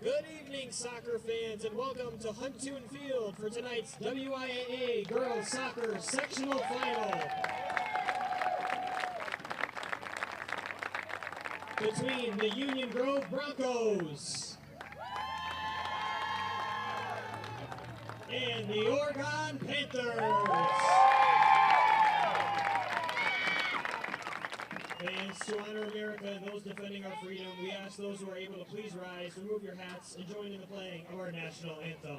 Good evening, soccer fans, and welcome to Huntoon Field for tonight's WIAA Girls Soccer Sectional Final between the Union Grove Broncos and the Oregon Panthers. Fans, to honor America and those defending our freedom, we ask those who are able to please rise, remove your hats, and join in the playing of our national anthem.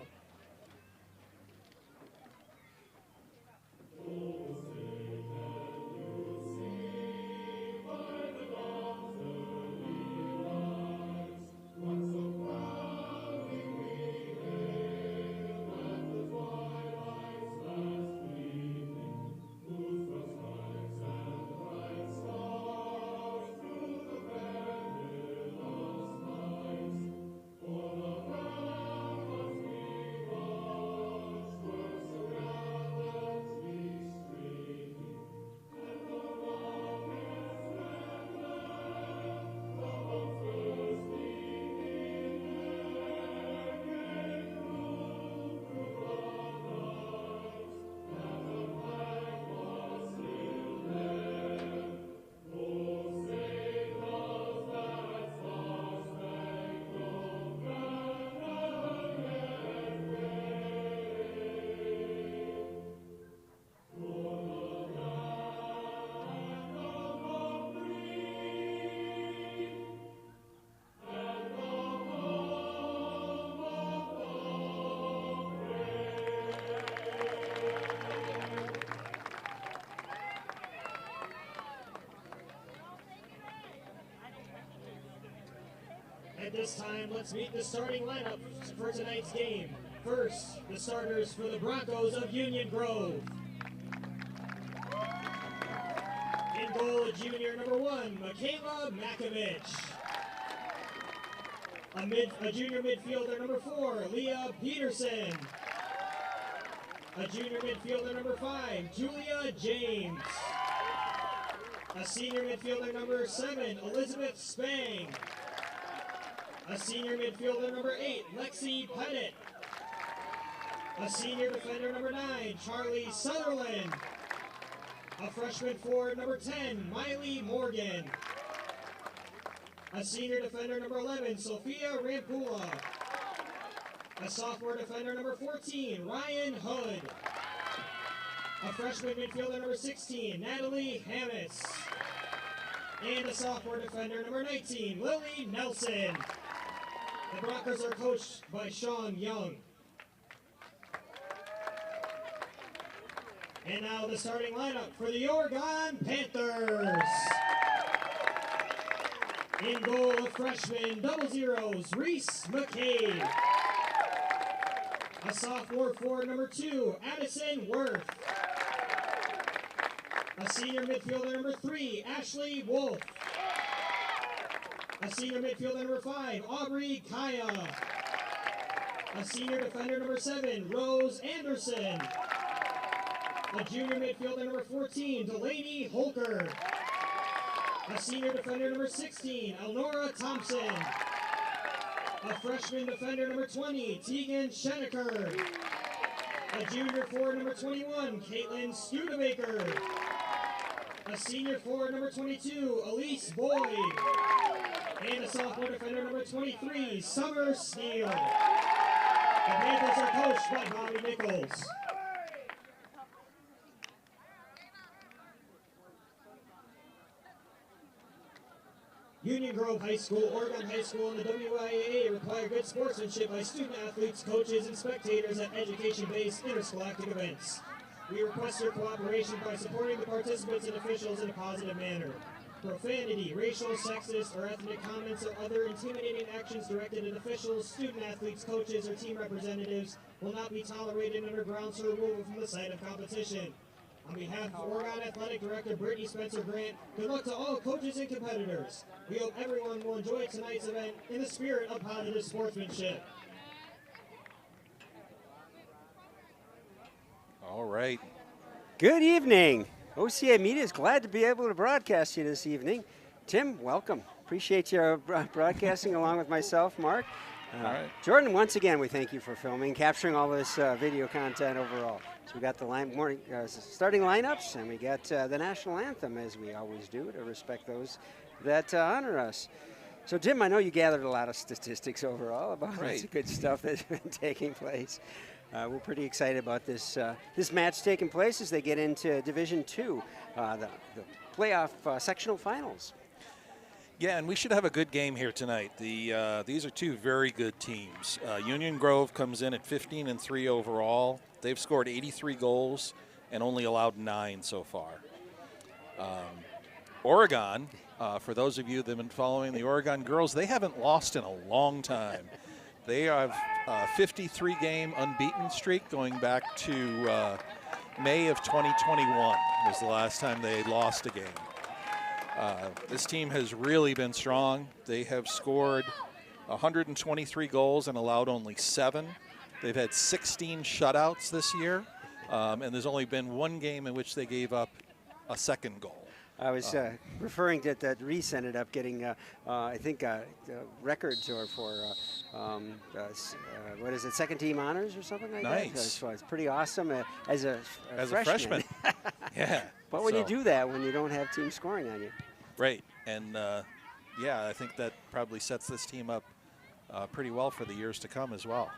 At this time, let's meet the starting lineup for tonight's game. First, the starters for the Broncos of Union Grove. In goal, junior number 1, Michaela Makovich. A junior midfielder number 4, Leah Peterson. A junior midfielder number 5, Julia James. A senior midfielder number 7, Elizabeth Spang. A senior midfielder number 8, Lexi Pettit. A senior defender number 9, Charlie Sutherland. A freshman forward number 10, Miley Morgan. A senior defender number 11, Sophia Rampula. A sophomore defender number 14, Ryan Hood. A freshman midfielder number 16, Natalie Hammis. And a sophomore defender number 19, Lily Nelson. The Broncos are coached by Sean Young. And now the starting lineup for the Oregon Panthers. In goal, a freshman, double zeros, Reese McCabe. A sophomore forward number 2, Addison Worth. A senior midfielder number 3, Ashley Wolf. A senior midfielder number 5, Aubrey Kaya. A senior defender number 7, Rose Anderson. A junior midfielder number 14, Delaney Holker. A senior defender number 16, Elnora Thompson. A freshman defender number 20, Tegan Scheneker. A junior forward number 21, Caitlin Studebaker. A senior forward number 22, Elise Boyd. And a sophomore defender number 23, Summer Steele. The Panthers are coached by Bobby Nichols. Union Grove High School, Oregon High School, and the WIAA require good sportsmanship by student athletes, coaches, and spectators at education-based interscholastic events. We request your cooperation by supporting the participants and officials in a positive manner. Profanity, racial, sexist, or ethnic comments or other intimidating actions directed at officials, student athletes, coaches, or team representatives will not be tolerated under grounds for removal from the site of competition. On behalf of Oregon Athletic Director Brittany Spencer Grant, good luck to all coaches and competitors. We hope everyone will enjoy tonight's event in the spirit of positive sportsmanship. All right. Good evening. OCA Media is glad to be able to broadcast you this evening. Tim, welcome. Appreciate you broadcasting along with myself, Mark. All right. Jordan, once again, we thank you for filming, capturing all this video content overall. So we got the starting lineups, and we got the national anthem, as we always do, to respect those that honor us. So, Jim, I know you gathered a lot of statistics overall about lots of good stuff that's been taking place. We're pretty excited about this this match taking place as they get into Division II, the playoff sectional finals. Yeah, and we should have a good game here tonight. These are two very good teams. Union Grove comes in at 15-3 overall. They've scored 83 goals and only allowed 9 so far. Oregon, for those of you that have been following the Oregon girls, they haven't lost in a long time. They have a 53-game unbeaten streak going back to May of 2021 was the last time they lost a game. This team has really been strong. They have scored 123 goals and allowed only 7. They've had 16 shutouts this year, and there's only been 1 game in which they gave up a second goal. I was referring to that Reese ended up getting, I think, records for what is it, second team honors or something like that? Nice. So it's pretty awesome as a freshman. Yeah. But when you do that, when you don't have team scoring on you. Right. And, yeah, I think that probably sets this team up pretty well for the years to come as well.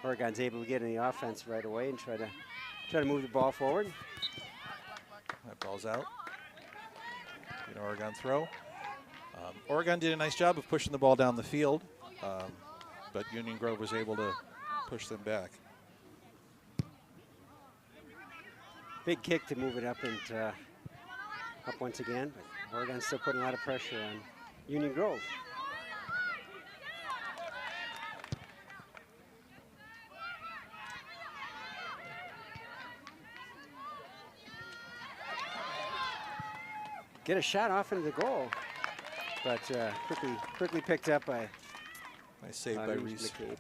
Oregon's able to get in the offense right away and try to move the ball forward. That ball's out. An Oregon throw. Oregon did a nice job of pushing the ball down the field, but Union Grove was able to push them back. Big kick to move it up and up once again, but Oregon's still putting a lot of pressure on Union Grove. Get a shot off into the goal, but quickly picked up by. Nice save by Reese. McCabe.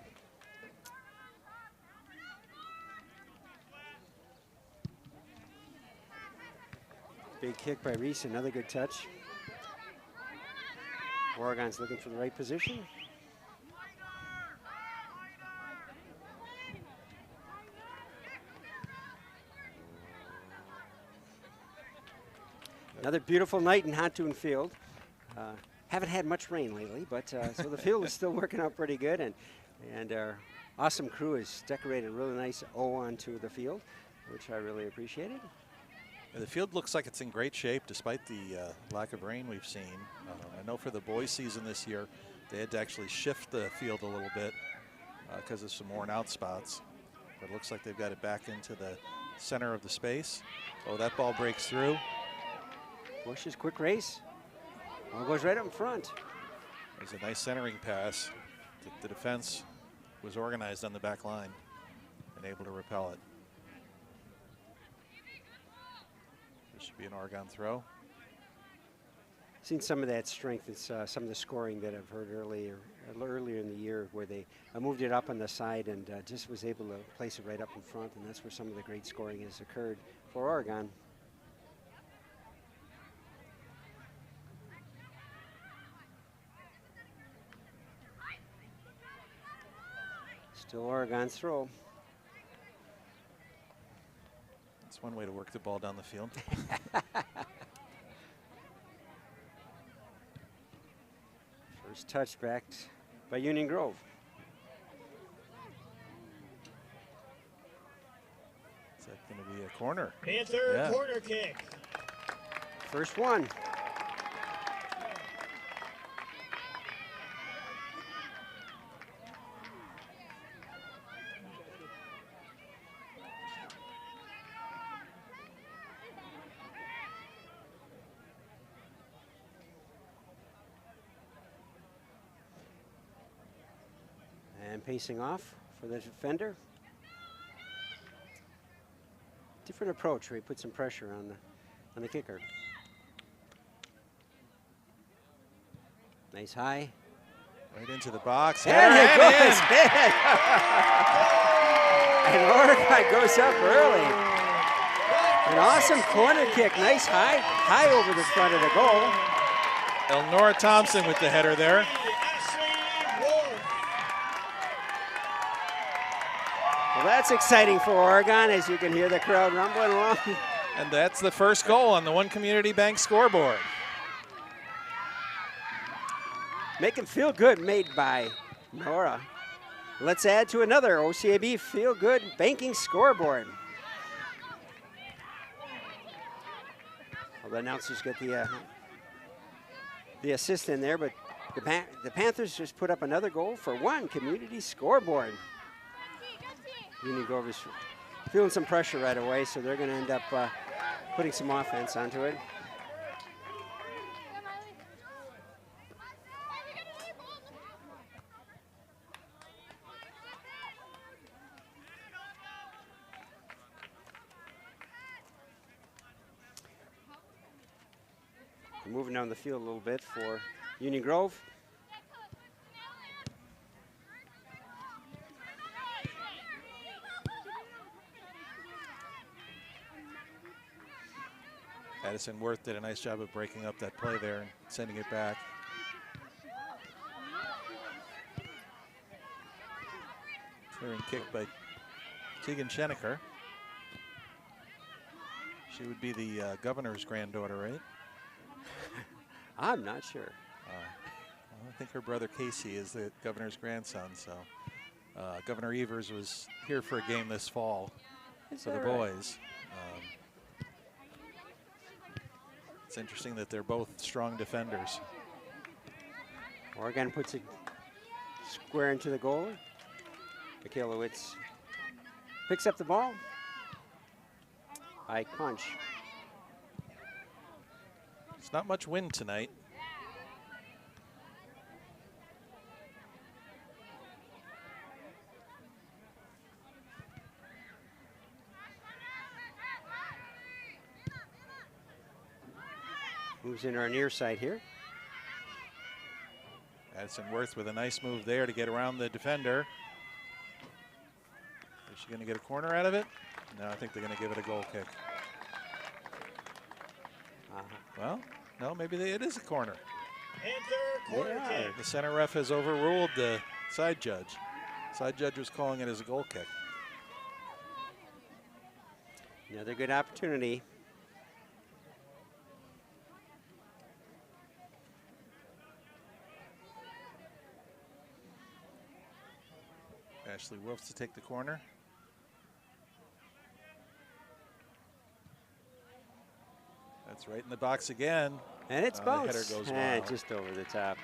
Big kick by Reese, another good touch. Oregon's looking for the right position. Another beautiful night in Hontoon Field. Haven't had much rain lately, but so the field is still working out pretty good, and our awesome crew has decorated a really nice O onto the field, which I really appreciated. Yeah, the field looks like it's in great shape despite the lack of rain we've seen. I know for the boys' season this year, they had to actually shift the field a little bit because of some worn out spots. But it looks like they've got it back into the center of the space. Oh, that ball breaks through. Bush's quick race. Ball goes right up in front. There's a nice centering pass. The defense was organized on the back line and able to repel it. This should be an Oregon throw. Seen some of that strength. It's some of the scoring that I've heard earlier in the year where they moved it up on the side and just was able to place it right up in front, and that's where some of the great scoring has occurred for Oregon. Still Oregon's throw. That's one way to work the ball down the field. First touch backed by Union Grove. Is that going to be a corner? Panther corner kick. First one. And pacing off for the defender. Different approach where he put some pressure on the kicker. Nice high. Right into the box. There he goes. And Oregon goes up early. An awesome corner kick. Nice high over the front of the goal. Elnora Thompson with the header there. Well, that's exciting for Oregon, as you can hear the crowd rumbling along. And that's the first goal on the One Community Bank scoreboard. Make 'em feel good, made by Nora. Let's add to another OCAB Feel Good banking scoreboard. Well, the announcers get the assist in there, but the Panthers just put up another goal for One Community scoreboard. Union Grove is feeling some pressure right away, so they're going to end up putting some offense onto it. Moving down the field a little bit for Union Grove. Addison Worth did a nice job of breaking up that play there and sending it back. Clearing kick by Tegan Schenecker. She would be the governor's granddaughter, right? I'm not sure. I think her brother Casey is the governor's grandson, so Governor Evers was here for a game this fall for the boys. It's interesting that they're both strong defenders. Oregon puts it square into the goal. Michaela Witz picks up the ball. High punch. It's not much wind tonight. Moves into our near side here. Addison Worth with a nice move there to get around the defender. Is she going to get a corner out of it? No, I think they're going to give it a goal kick. Well, no, maybe it is a corner. Corner kick. The center ref has overruled the side judge. Side judge was calling it as a goal kick. Another good opportunity. Ashley Wolf to take the corner. That's right in the box again. And it's bounced. The header goes wild. Just over the top.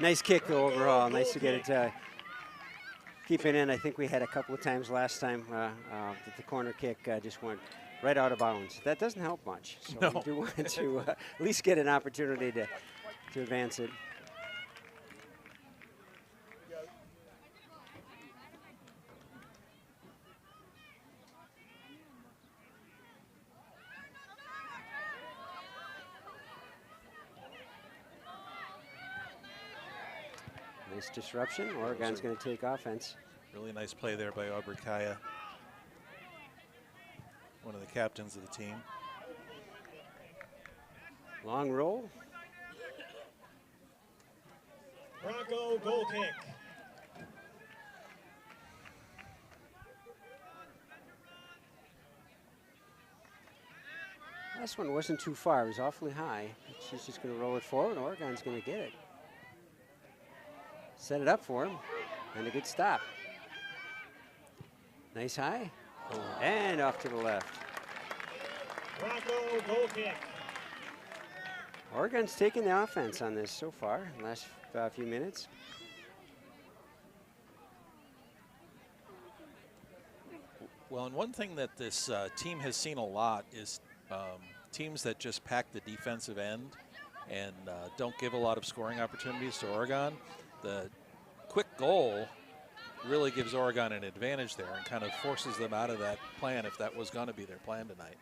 Nice kick though overall. Nice to get it, keep it in. I think we had a couple of times last time that the corner kick just went right out of bounds. That doesn't help much. So no. we do want to at least get an opportunity to advance it. Nice disruption. Oregon's going to take offense. Really nice play there by Aubrey Kaya, one of the captains of the team. Long roll. Bronco goal kick. Last one wasn't too far. It was awfully high. She's just going to roll it forward. Oregon's going to get it. Set it up for him, and a good stop. Nice high, and off to the left. Bronco goal kick. Oregon's taking the offense on this so far, in the last few minutes. Well, and one thing that this team has seen a lot is teams that just pack the defensive end and don't give a lot of scoring opportunities to Oregon. The quick goal really gives Oregon an advantage there and kind of forces them out of that plan if that was going to be their plan tonight.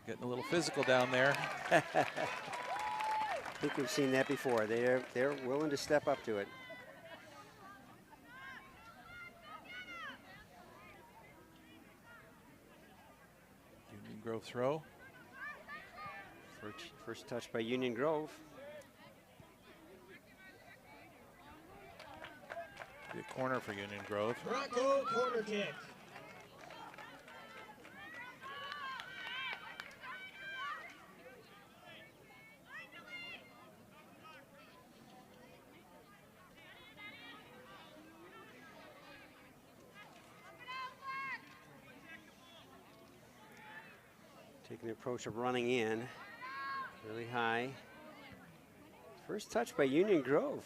Getting a little physical down there. I think we've seen that before. They're willing to step up to it. Union Grove throw. First touch by Union Grove. Be a corner for Union Grove. Bronco corner kick. Taking the approach of running in, really high. First touch by Union Grove.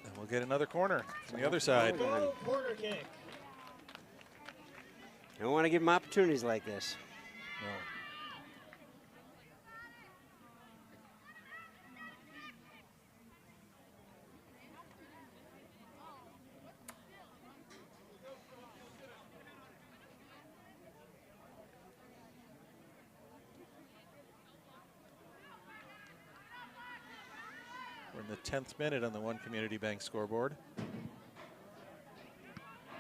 And we'll get another corner from the other side. Bronco corner kick. Don't want to give them opportunities like this. No. We're in the 10th minute on the One Community Bank scoreboard.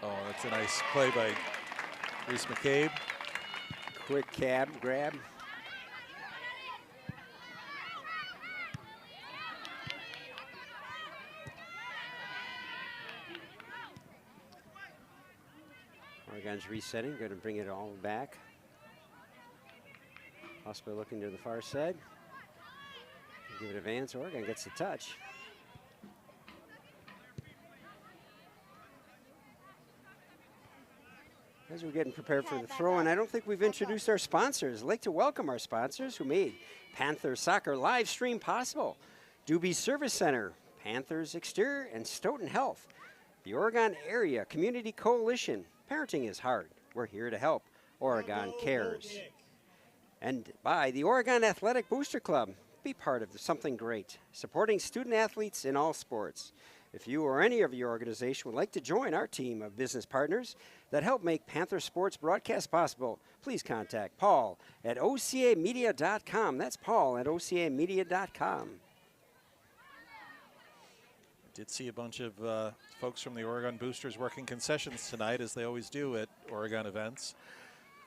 Oh, that's a nice play by Reese McCabe. Quick grab. Oregon's resetting, going to bring it all back. Possibly looking to the far side. Give it advance. Oregon gets the touch. As we're getting prepared for the throw, and I don't think we've introduced our sponsors. I'd like to welcome our sponsors who made Panther Soccer live stream possible. Doobie Service Center, Panthers Exterior, and Stoughton Health. The Oregon Area Community Coalition. Parenting is hard. We're here to help. Oregon cares. And by the Oregon Athletic Booster Club. Be part of something great, supporting student athletes in all sports. If you or any of your organization would like to join our team of business partners that help make Panther sports broadcast possible, please contact Paul at OCAmedia.com. That's Paul at OCAmedia.com. Did see a bunch of folks from the Oregon Boosters working concessions tonight, as they always do at Oregon events.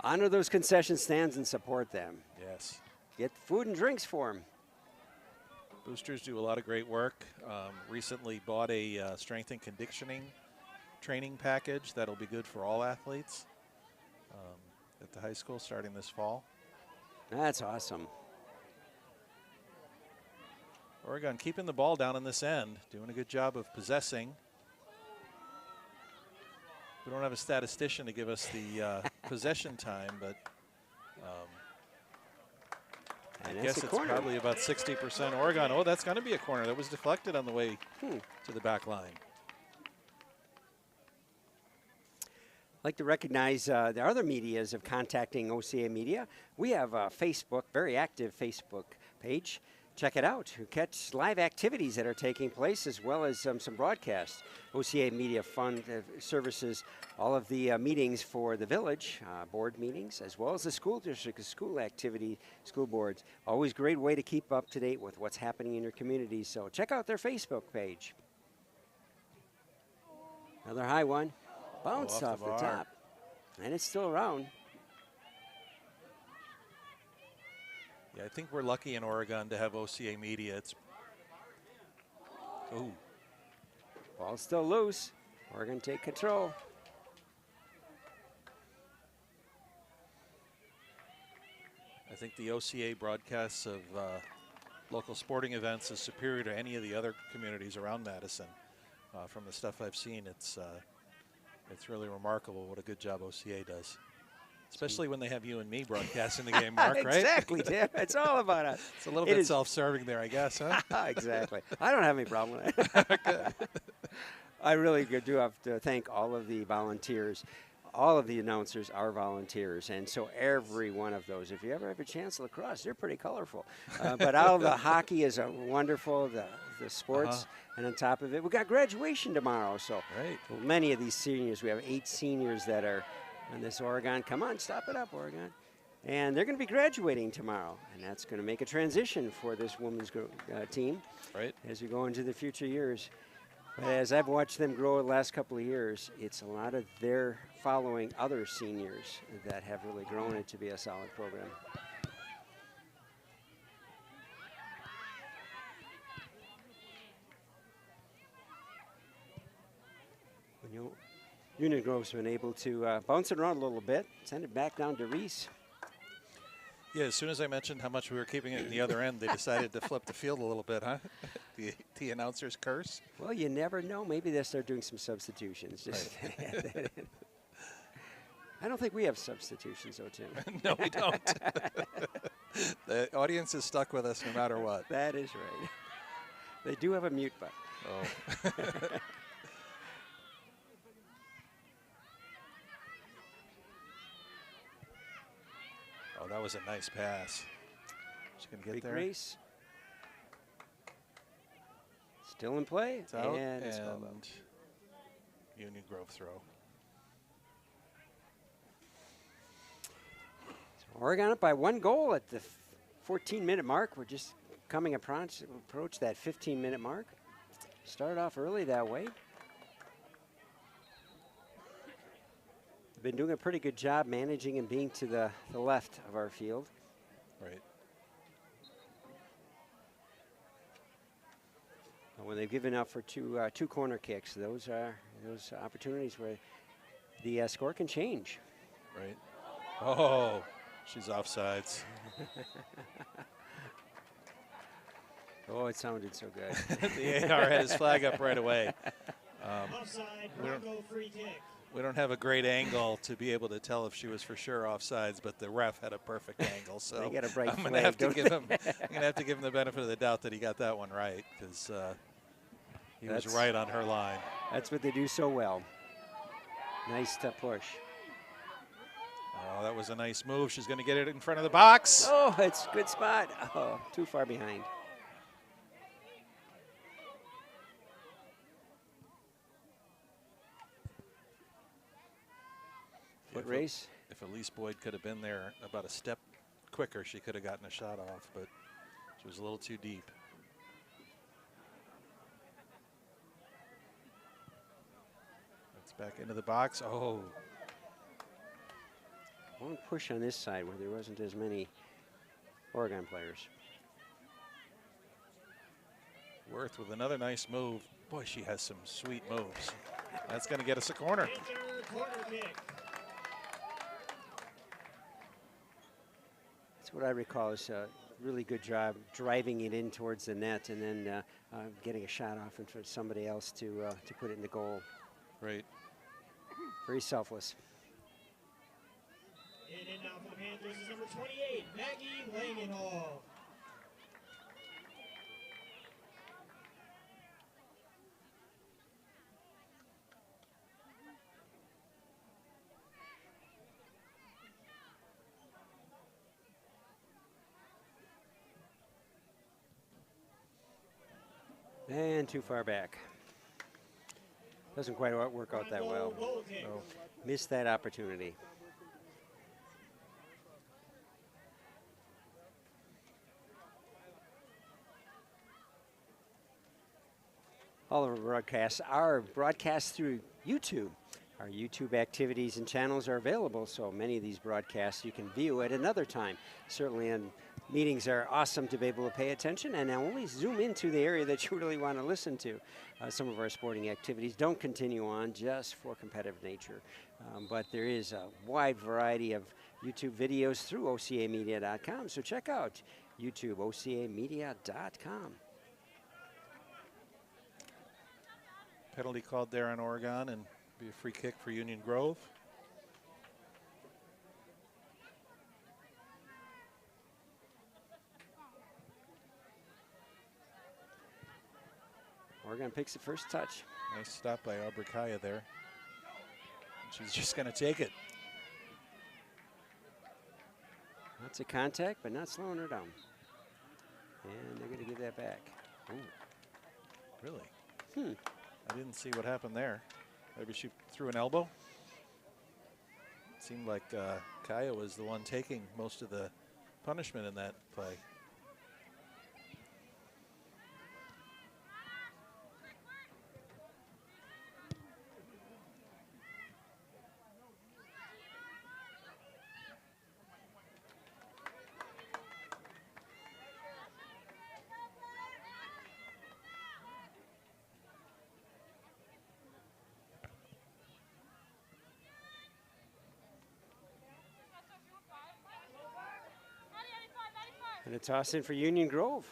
Honor those concession stands and support them. Yes. Get food and drinks for them. Boosters do a lot of great work. Recently bought a strength and conditioning training package that'll be good for all athletes at the high school starting this fall. That's awesome. Oregon keeping the ball down in this end, doing a good job of possessing. We don't have a statistician to give us the possession time, but I guess it's probably about 60% Oregon. Oh, that's going to be a corner. That was deflected on the way to the back line. I'd like to recognize the other medias of contacting OCA Media. We have a Facebook, very active Facebook page. Check it out. We catch live activities that are taking place, as well as some broadcasts. OCA Media Fund services all of the meetings for the village, board meetings, as well as the school district, school activity, school boards. Always great way to keep up to date with what's happening in your community. So check out their Facebook page. Another high one. Bounce off the top. And it's still around. Yeah, I think we're lucky in Oregon to have OCA Media. It's Ball's still loose. Oregon take control. I think the OCA broadcasts of local sporting events is superior to any of the other communities around Madison. From the stuff I've seen, it's really remarkable what a good job OCA does. Especially when they have you and me broadcasting the game, Mark, right? Exactly, Tim. It's all about us. It's a little bit self-serving there, I guess, huh? Exactly. I don't have any problem with that. I really do have to thank all of the volunteers. All of the announcers are volunteers, and so every one of those, if you ever have a chance, lacrosse, they're pretty colorful. But all the hockey is wonderful, the sports, and on top of it, we got graduation tomorrow. So many of these seniors, we have 8 seniors that are on this Oregon. Come on, stop it up, Oregon. And they're going to be graduating tomorrow, and that's going to make a transition for this women's team as we go into the future years. But as I've watched them grow the last couple of years, it's a lot of their following other seniors that have really grown it to be a solid program. Union Grove's been able to bounce it around a little bit, send it back down to Reese. Yeah, as soon as I mentioned how much we were keeping it in the other end, they decided to flip the field a little bit, huh? The announcer's curse. Well, you never know. Maybe they'll start doing some substitutions. Right. I don't think we have substitutions, though, Tim. No, we don't. The audience is stuck with us no matter what. That is right. They do have a mute button. Oh. Oh, that was a nice pass. She's going to get Big there. race. Still in play. It's out, and it's called out. Union Grove throw. So Oregon up by 1 goal at the 14-minute mark. We're just coming approach that 15-minute mark. Started off early that way. Been doing a pretty good job managing and being to the left of our field. Right. When they've given up for two corner kicks, those are opportunities where the score can change. Right. Oh, she's offsides. Oh, it sounded so good. The AR had his flag up right away. Offside, Bronco free kick. We don't have a great angle to be able to tell if she was for sure offsides, but the ref had a perfect angle. So they got a bright I'm flag, gonna have to give him. they? I'm gonna have to give him the benefit of the doubt that he got that one right, because he was right on her line. That's what they do so well. Nice to push. Oh, that was a nice move. She's going to get it in front of the box. Oh, it's a good spot. Oh, too far behind. Foot race. If Elise Boyd could have been there about a step quicker, she could have gotten a shot off, but she was a little too deep. It's back into the box. Oh. Long push on this side where there wasn't as many Oregon players. Worth with another nice move. Boy, she has some sweet moves. That's going to get us a corner. Corner kick. That's what I recall is a really good job driving it in towards the net and then getting a shot off in front of somebody else to put it in the goal. Right. Very selfless. In and out for the Panthers is number 28, Maggie Langenhall. And too far back. Doesn't quite work out that well. So missed that opportunity. All of our broadcasts are broadcast through YouTube. Our YouTube activities and channels are available, so many of these broadcasts you can view at another time. Certainly, and meetings are awesome to be able to pay attention and only zoom into the area that you really want to listen to. Some of our sporting activities don't continue on just for competitive nature, but there is a wide variety of YouTube videos through OCAmedia.com, so check out YouTube, OCAmedia.com. Penalty called there on Oregon, and be a free kick for Union Grove. Oregon picks the first touch. Nice stop by Abrikaya there. She's just going to take it. Lots of contact, but not slowing her down. And they're going to give that back. Ooh. Really? I didn't see what happened there. Maybe she threw an elbow. It seemed like Kaya was the one taking most of the punishment in that play. And a toss in for Union Grove.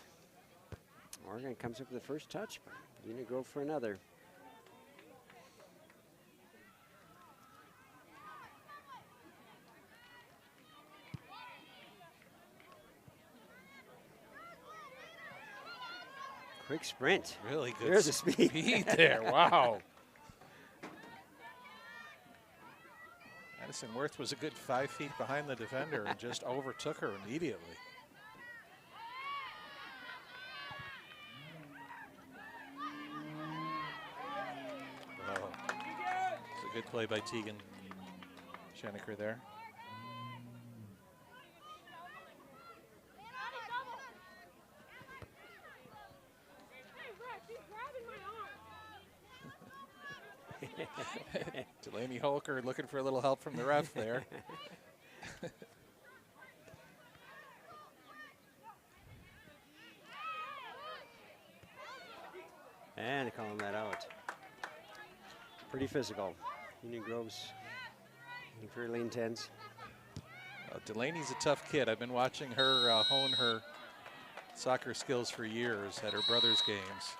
Oregon comes up with the first touch, but Union Grove for another. Quick sprint. Really good There's the speed there. Wow. Madison Worth was a good 5 feet behind the defender and just overtook her immediately. Oh, it's a good play by Tegan Schenecker there. Delaney Holker looking for a little help from the ref there. And calling that out. Pretty physical. Union Grove's fairly intense. Delaney's a tough kid. I've been watching her hone her soccer skills for years at her brother's games.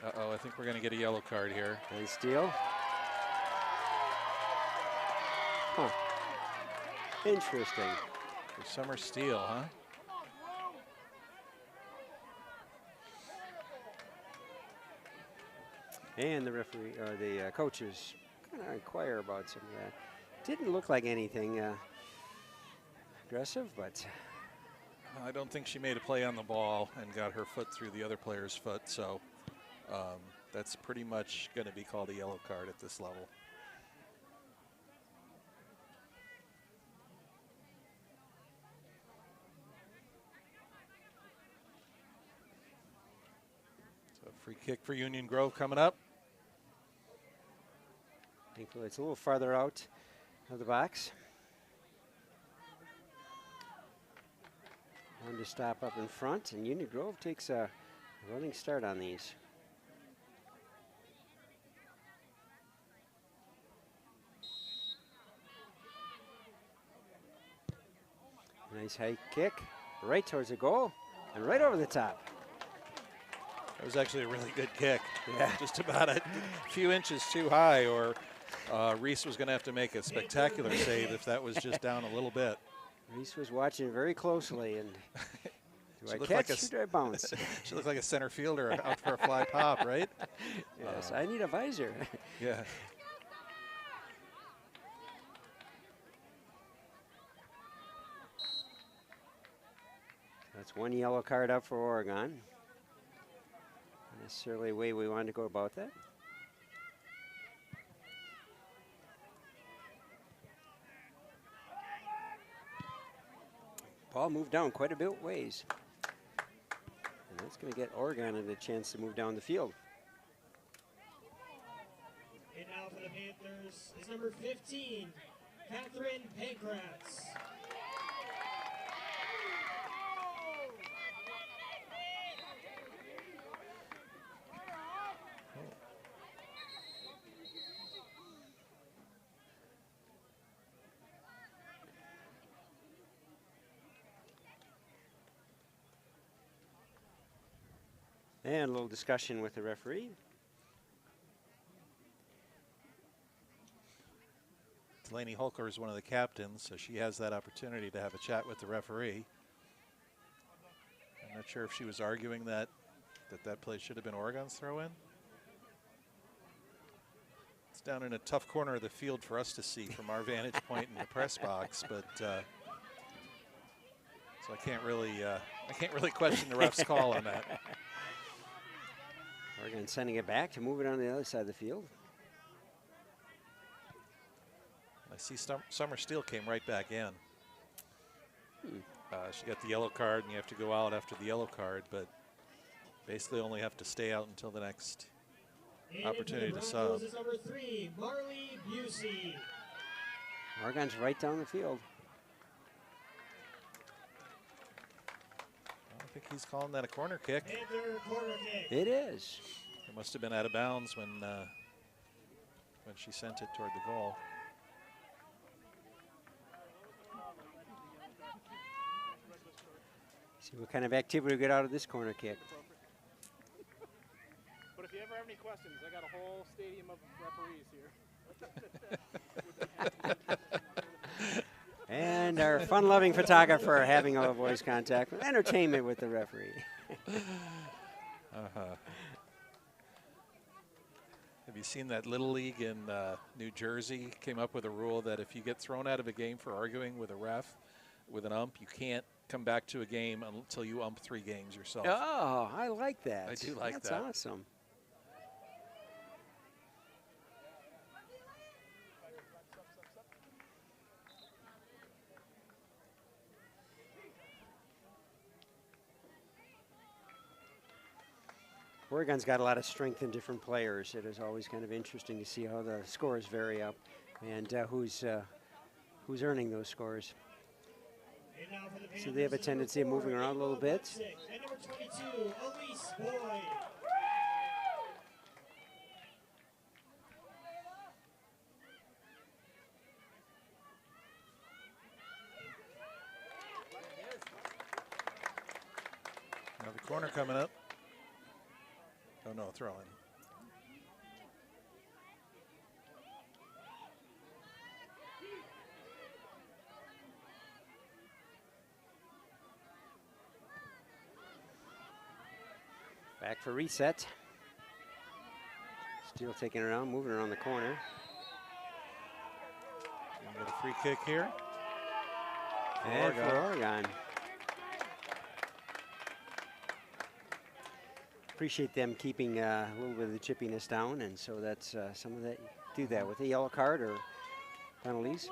Uh-oh, I think we're going to get a yellow card here. Nice steal. Huh. Interesting. For Summer Steele, huh? And the referee, or the coaches, kind of inquire about some of that. Didn't look like anything aggressive, but I don't think she made a play on the ball and got her foot through the other player's foot, so that's pretty much going to be called a yellow card at this level. So free kick for Union Grove coming up. thankfully it's a little farther out of the box. One to stop up in front, and Union Grove takes a running start on these. Nice high kick, right towards the goal, and right over the top. That was actually a really good kick. Yeah. Just about a few inches too high, or Reese was going to have to make a spectacular save if that was just down a little bit. Reese was watching very closely, and do I looked catch like or do I bounce? She looked like a center fielder out for a fly pop, right? Yes, I need a visor. Yeah. That's one yellow card up for Oregon. Not necessarily the way we wanted to go about that. Ball moved down quite a bit ways. And that's going to get Oregon a chance to move down the field. And now for the Panthers is number 15, Catherine Pankratz. And a little discussion with the referee. Delaney Holker is one of the captains, so she has that opportunity to have a chat with the referee. I'm not sure if she was arguing that play should have been Oregon's throw-in. It's down in a tough corner of the field for us to see from our vantage point in the press box, but so I can't really question the ref's call on that. Oregon sending it back to move it on the other side of the field. I see Summer Steele came right back in. She got the yellow card, and you have to go out after the yellow card, but basically only have to stay out until the next opportunity to sub. Is number 3, Marley Busey. Oregon's right down the field. I think he's calling that a corner kick. Panther corner kick. It is. It must have been out of bounds when she sent it toward the goal. See what kind of activity we get out of this corner kick. But if you ever have any questions, I got a whole stadium of referees here. And our fun-loving photographer having a voice contact, entertainment with the referee. Have you seen that Little League in New Jersey came up with a rule that if you get thrown out of a game for arguing with a ref, with an ump, you can't come back to a game until you ump 3 games yourself. Oh, I like that. I do like That's that. That's awesome. Oregon's got a lot of strength in different players. It is always kind of interesting to see how the scores vary up and who's earning those scores. So they have a tendency of moving around a little bit. And number 22, Elise Boyd. Another corner coming up. Oh no, throw in. Back for reset. Still taking it around, moving around the corner. We got a free kick here. And for Oregon. Appreciate them keeping a little bit of the chippiness down, and so that's some of that. Do that with a yellow card or penalties.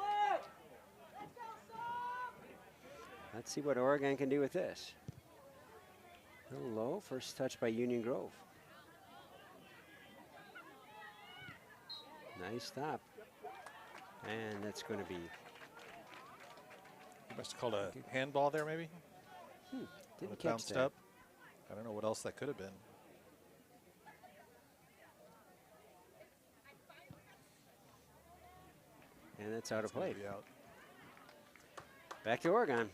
Let's see what Oregon can do with this. A little low, first touch by Union Grove. Nice stop. And that's going to be. You must have called a handball there, maybe? Didn't It catch bounced that. up. I don't know what else that could have been. And that's out of It's gonna play. be out. Back to Oregon.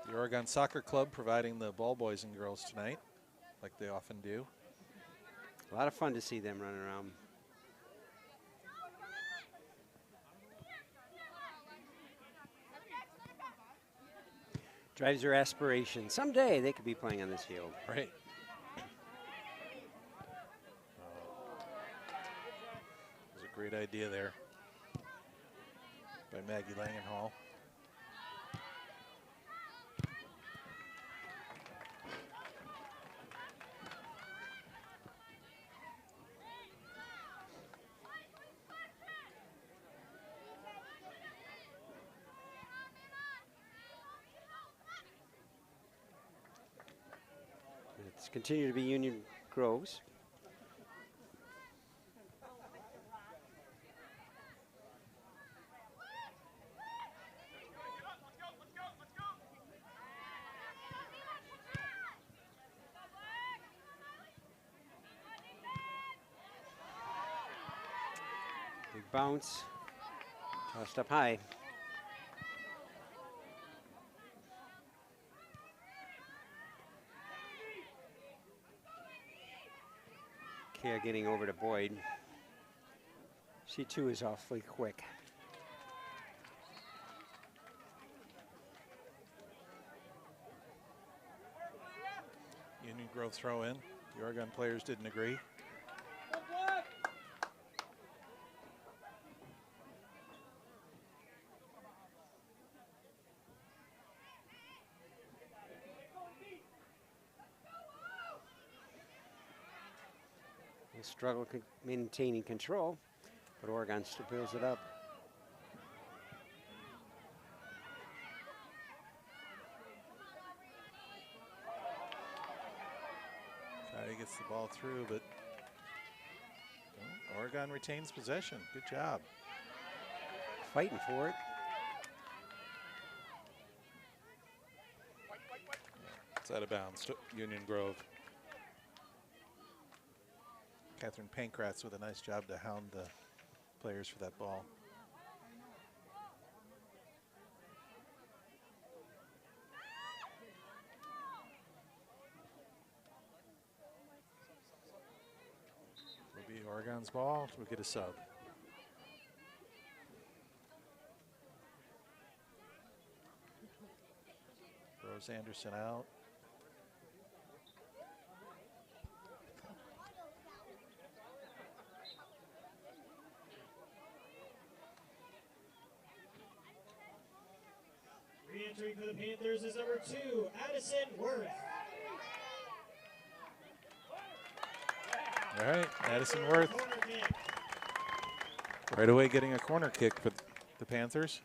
The Oregon Soccer Club providing the ball boys and girls tonight, like they often do. A lot of fun to see them running around. Drives their aspiration. Someday they could be playing on this field. Right. It was a great idea there by Maggie Langenhall. It's continue to be Union Groves. Big bounce, tossed up high. Kea getting over to Boyd. She too is awfully quick. Union Grove throw in. The Oregon players didn't agree. They struggle maintaining control, but Oregon still builds it up. Kaya gets the ball through, but Oregon retains possession. Good job. Fighting for it. It's out of bounds to Union Grove. Catherine Pankratz with a nice job to hound the players for that ball. Will be Oregon's ball. We'll get a sub. Rose Anderson out. Re-entering for the Panthers is number 2, Addison Worth. All right, Addison Worth right away getting a corner kick for the Panthers.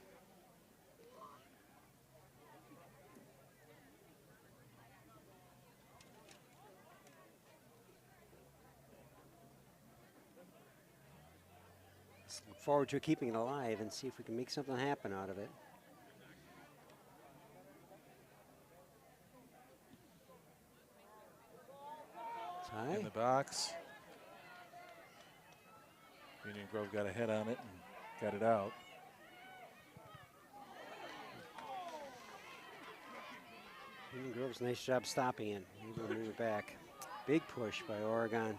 Look forward to keeping it alive and see if we can make something happen out of it. In the box. Union Grove got a head on it and got it out. Union Grove's nice job stopping it. Able to move it back. Big push by Oregon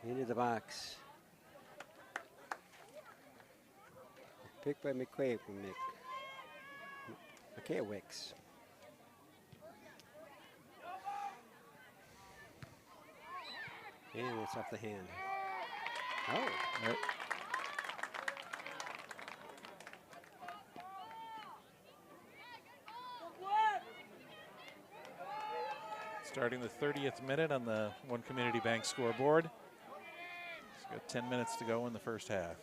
into the box. Picked by McKaywick. And it's off the hand. Oh. Right. Starting the 30th minute on the One Community Bank scoreboard. It's got 10 minutes to go in the first half.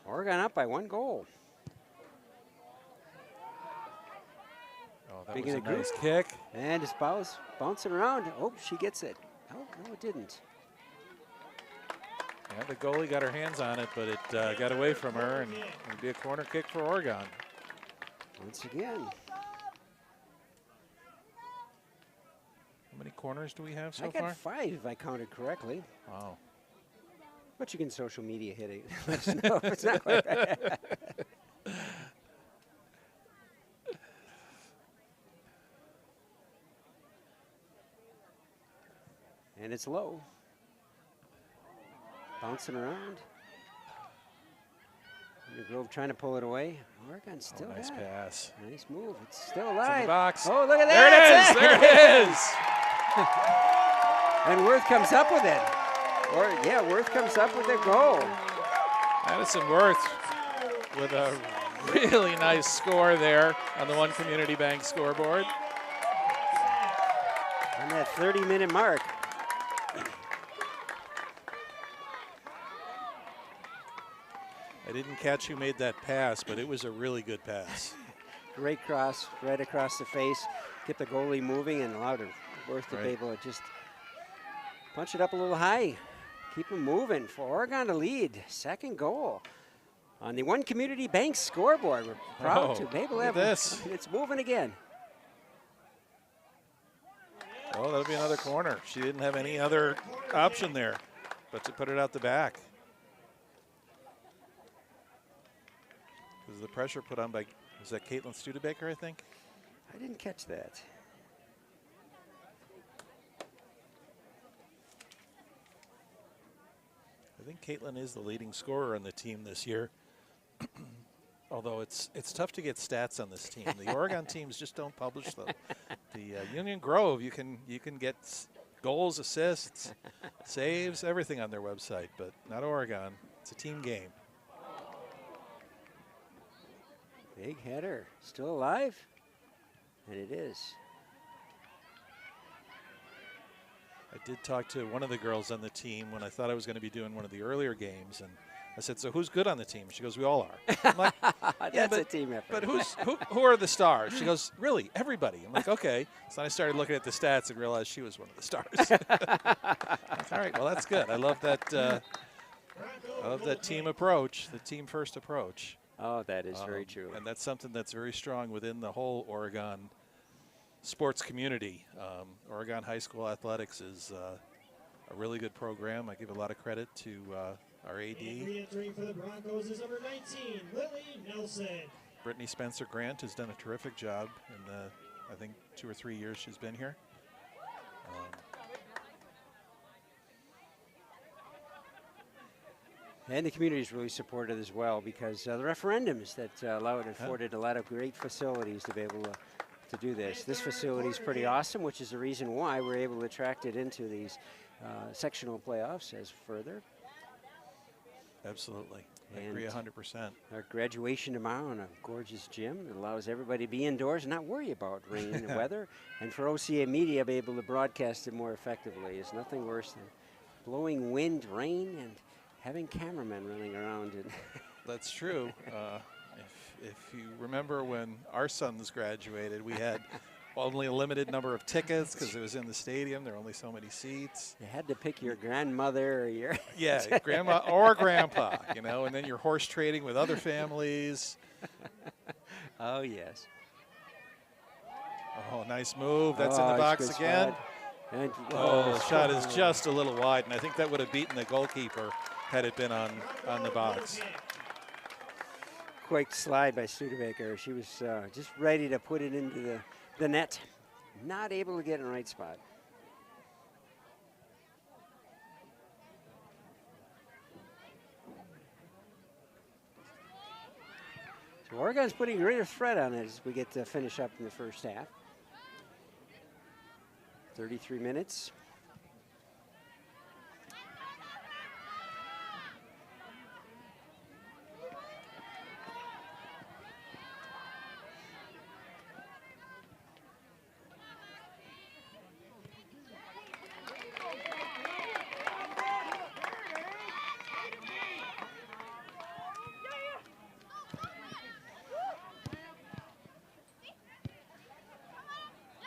Oregon up by 1 goal. Oh, that was a nice kick. And it's bouncing around. Oh, she gets it. Oh, no, it didn't. Yeah, the goalie got her hands on it, but it got away from her, and it'll be a corner kick for Oregon. Once again. How many corners do we have so I got far? 5 if I counted correctly. Wow. But you can social media hit it. Let us know if it's not quite right. And it's low. Bouncing around. Union Grove trying to pull it away. Oregon still nice pass. Nice move. It's still alive. It's in the box. Oh, look at there that. There it is. And Worth comes up with it. Worth comes up with a goal. Addison Worth with a really nice score there on the One Community Bank scoreboard. On that 30-minute mark. I didn't catch who made that pass, but it was a really good pass. Great cross, right across the face. Kept the goalie moving and allowed Worth to be able to just punch it up a little high. Keep him moving for Oregon to lead. Second goal on the One Community Bank scoreboard. We're proud to be able to have this. It's moving again. Oh, that'll be another corner. She didn't have any other option there but to put it out the back. Was the pressure put on by, was that Caitlin Studebaker, I think? I didn't catch that. I think Caitlin is the leading scorer on the team this year. Although it's tough to get stats on this team. The Oregon teams just don't publish them. The Union Grove, you can get goals, assists, saves, everything on their website, but not Oregon. It's a team game. Big header, still alive, and it is. I did talk to one of the girls on the team when I thought I was going to be doing one of the earlier games, and I said, "So who's good on the team?" She goes, "We all are." I'm like, That's a team effort. But who are the stars? She goes, "Really, everybody." I'm like, "Okay." So I started looking at the stats and realized she was one of the stars. All right, well that's good. I love that. I love that team approach, the team first approach. Oh, that is very true. And that's something that's very strong within the whole Oregon sports community. Oregon high school athletics is really good program. I give a lot of credit to our AD. And re-entering for the Broncos is number 19, Lily Nelson. Brittany Spencer Grant has done a terrific job in the, I think, 2 or 3 years she's been here. And the community is really supportive as well, because the referendums that allowed and afforded a lot of great facilities to be able to do this. This facility is pretty awesome, which is the reason why we're able to attract it into these sectional playoffs as further. Absolutely. I And agree 100%. our graduation tomorrow in a gorgeous gym that allows everybody to be indoors and not worry about rain and weather. And for OCA Media, be able to broadcast it more effectively. There's nothing worse than blowing wind, rain, and having cameramen running around. And That's true. If you remember when our sons graduated, we had only a limited number of tickets because it was in the stadium. There were only so many seats. you had to pick your grandmother or your Yeah, grandma or grandpa, you know, and then you're horse trading with other families. Oh, yes. Oh, nice move. That's in Oh, the it's box good again. spot. And, Oh, the shot is just a little wide, and I think that would have beaten the goalkeeper had it been on the box. quick slide by Studebaker. She was just ready to put it into the net. Not able to get in the right spot. So Oregon's putting greater threat on it as we get to finish up in the first half. 33 minutes.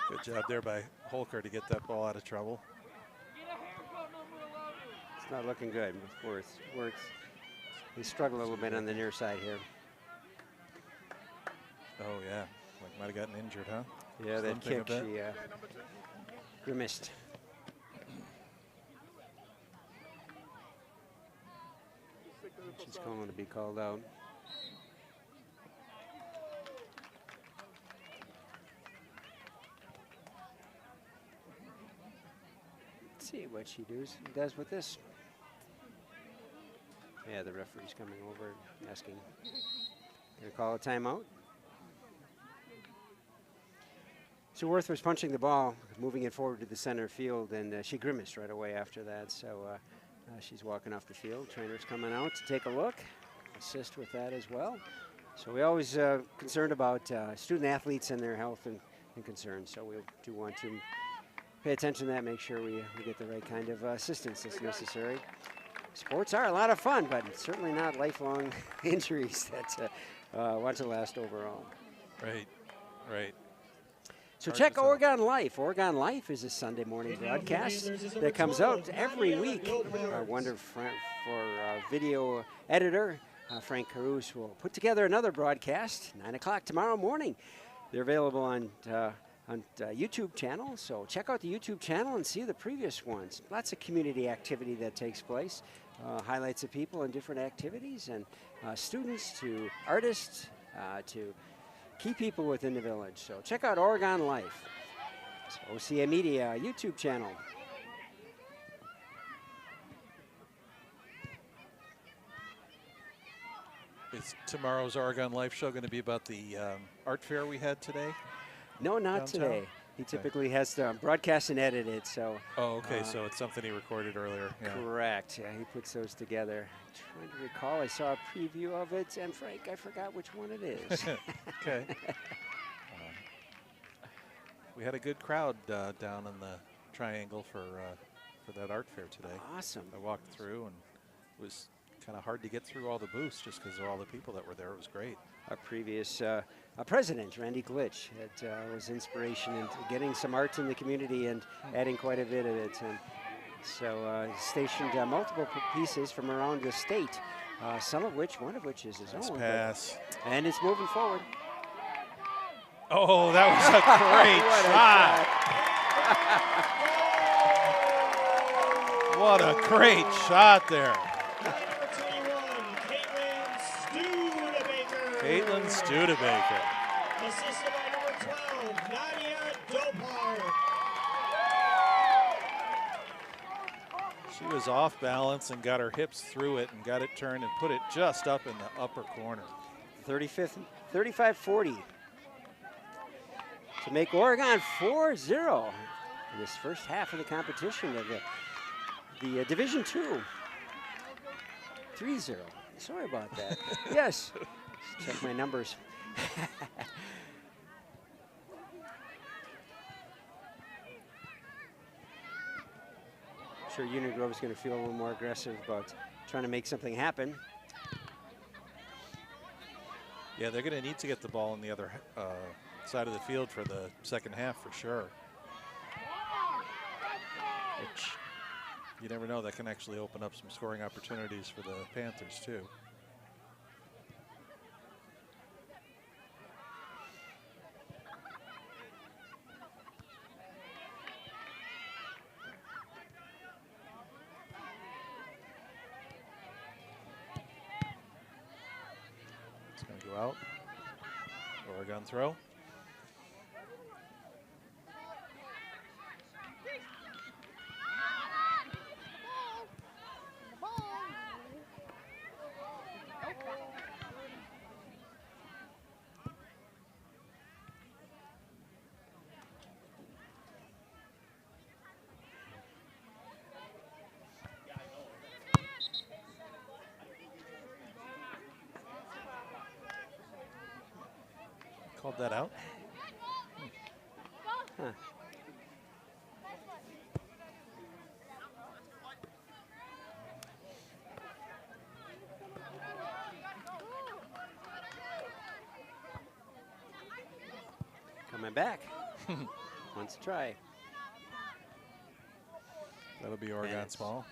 Good job there by Holker to get that ball out of trouble. It's not looking good with Worth. He struggled a little bit on the near side here. Oh, yeah. Like might have gotten injured, huh? Yeah, that Something a kick, bit. she grimaced. She's calling to be called out. Let's see what she does with this. Yeah, the referee's coming over asking, gonna call a timeout. So Worth was punching the ball, moving it forward to the center field, and she grimaced right away after that. So she's walking off the field. Trainer's coming out to take a look, assist with that as well. So we always concerned about student athletes and their health and concerns. So we do want to pay attention to that, make sure we get the right kind of assistance that's necessary. Sports are a lot of fun, but certainly not lifelong injuries that want to last overall. Right, right. So Hard check to tell. Oregon Life. Oregon Life is a Sunday morning broadcast that comes out every week. Our wonderful video editor, Frank Caruso, will put together another broadcast, 9 o'clock tomorrow morning. They're available on YouTube channel, so check out the YouTube channel and see the previous ones. Lots of community activity that takes place, highlights of people and different activities, and students to artists to key people within the village. So check out Oregon Life. It's OCA Media YouTube channel. Is tomorrow's Oregon Life show going to be about the art fair we had today? No, not Downtown? today. He typically has to broadcast and edit it, so. Oh, okay, so it's something he recorded earlier. Yeah. Correct. Yeah, he puts those together. Trying to recall, I saw a preview of it, and Frank, I forgot which one it is. Okay. We had a good crowd down in the triangle for that art fair today. Awesome. I walked through, and it was kind of hard to get through all the booths just because of all the people that were there. It was great. Our previous president, Randy Glitch, that was inspiration into getting some art in the community and adding quite a bit of it. And so he stationed multiple pieces from around the state, one of which is his Nice own. pass. And it's moving forward. Oh, that was a great What a shot. What a great shot there. Number 21, Caitlin Studebaker. Assisted by number 12, Nadia Dopar. She was off balance and got her hips through it and got it turned and put it just up in the upper corner. 35-40 to make Oregon 4-0 in this first half of the competition of the Division II. 3-0. Sorry about that. Yes. Check my numbers. I'm sure Union Grove is going to feel a little more aggressive about trying to make something happen. Yeah, they're going to need to get the ball on the other side of the field for the second half for sure. Which, you never know, that can actually open up some scoring opportunities for the Panthers too. It's going to go out. Oregon throw. Called that out. Huh. Coming back. Wants to try. That'll be Oregon's ball.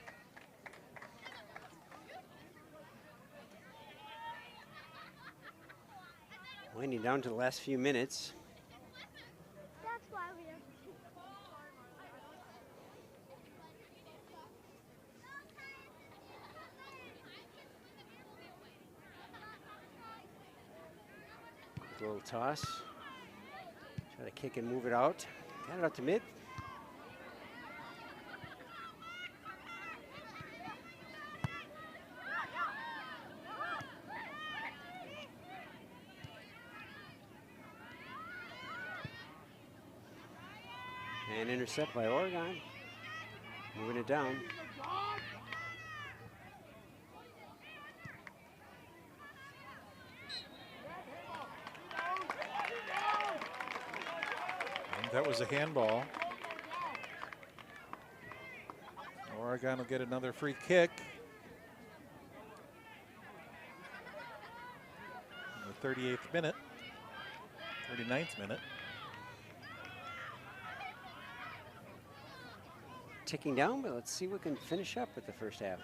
Winding down to the last few minutes. That's why we are. A little toss. Try to kick and move it out. Got it out to mid. And intercept by Oregon. Moving it down. And that was a handball. Oregon will get another free kick. In the 38th minute, 39th minute. Ticking down, but let's see what can finish up with the first half.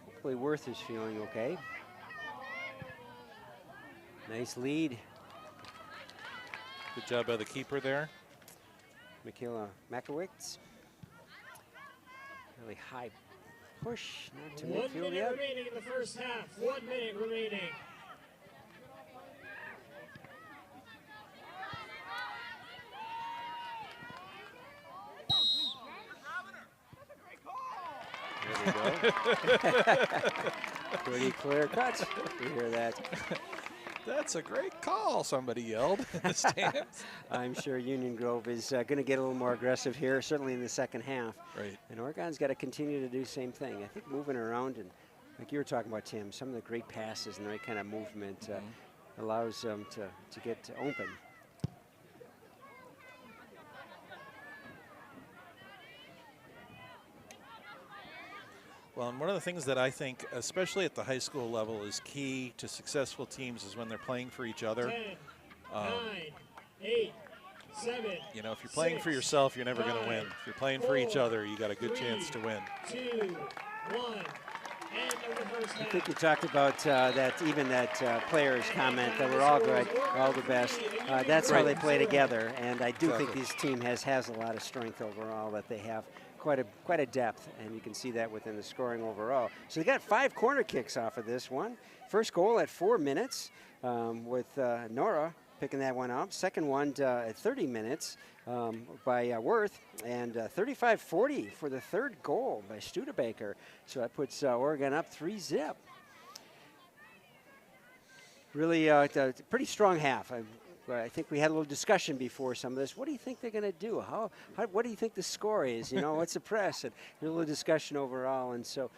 Hopefully Worth is feeling okay. Nice lead. Good job by the keeper there. Michaela Makowicz. Really high push, not to 1 midfield minute yet. remaining in the first half. 1 minute remaining. There we go. Pretty clear cut. You hear that? That's a great call, somebody yelled in the stands. I'm sure Union Grove is going to get a little more aggressive here, certainly in the second half. Right. And Oregon's got to continue to do the same thing. I think moving around, and like you were talking about, Tim, some of the great passes and the right kind of movement allows them to get open. Well, and one of the things that I think, especially at the high school level, is key to successful teams is when they're playing for each other. 10, 9, 8, 7. You know, if you're playing for yourself, you're never going to win. If you're playing for each other, you got a good chance to win. 2, 1. And over first I half. think you talked about that players' comment that we're all good, all the best. That's how they play together, and I do think this team has a lot of strength overall, that they have quite a depth, and you can see that within the scoring overall. So they got 5 corner kicks off of this one. First goal at 4 minutes with Nora picking that one up. Second one at 30 minutes by Worth, and 35-40 for the third goal by Studebaker. So that puts Oregon up 3-0. Really a pretty strong half. I think we had a little discussion before some of this. What do you think they're going to do? What do you think the score is? You know, what's the press? And a little discussion overall. And so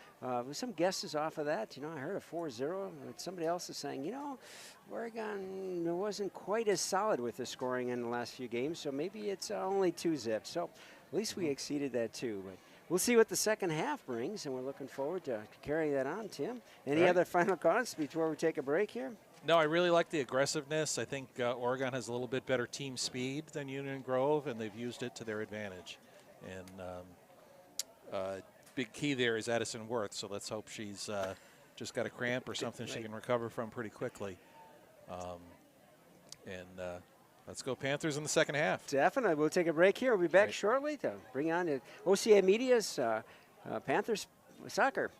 with some guesses off of that, you know, I heard a 4-0. Somebody else is saying, you know, Oregon wasn't quite as solid with the scoring in the last few games, so maybe it's only 2-0. So at least we exceeded that too. But we'll see what the second half brings, and we're looking forward to carrying that on, Tim. Any other final comments before we take a break here? No, I really like the aggressiveness. I think Oregon has a little bit better team speed than Union Grove, and they've used it to their advantage. And big key there is Addison Worth, so let's hope she's just got a cramp or something she can recover from pretty quickly. Let's go Panthers in the second half. Definitely. We'll take a break here. We'll be back shortly to bring on the OCA Media's Panthers soccer.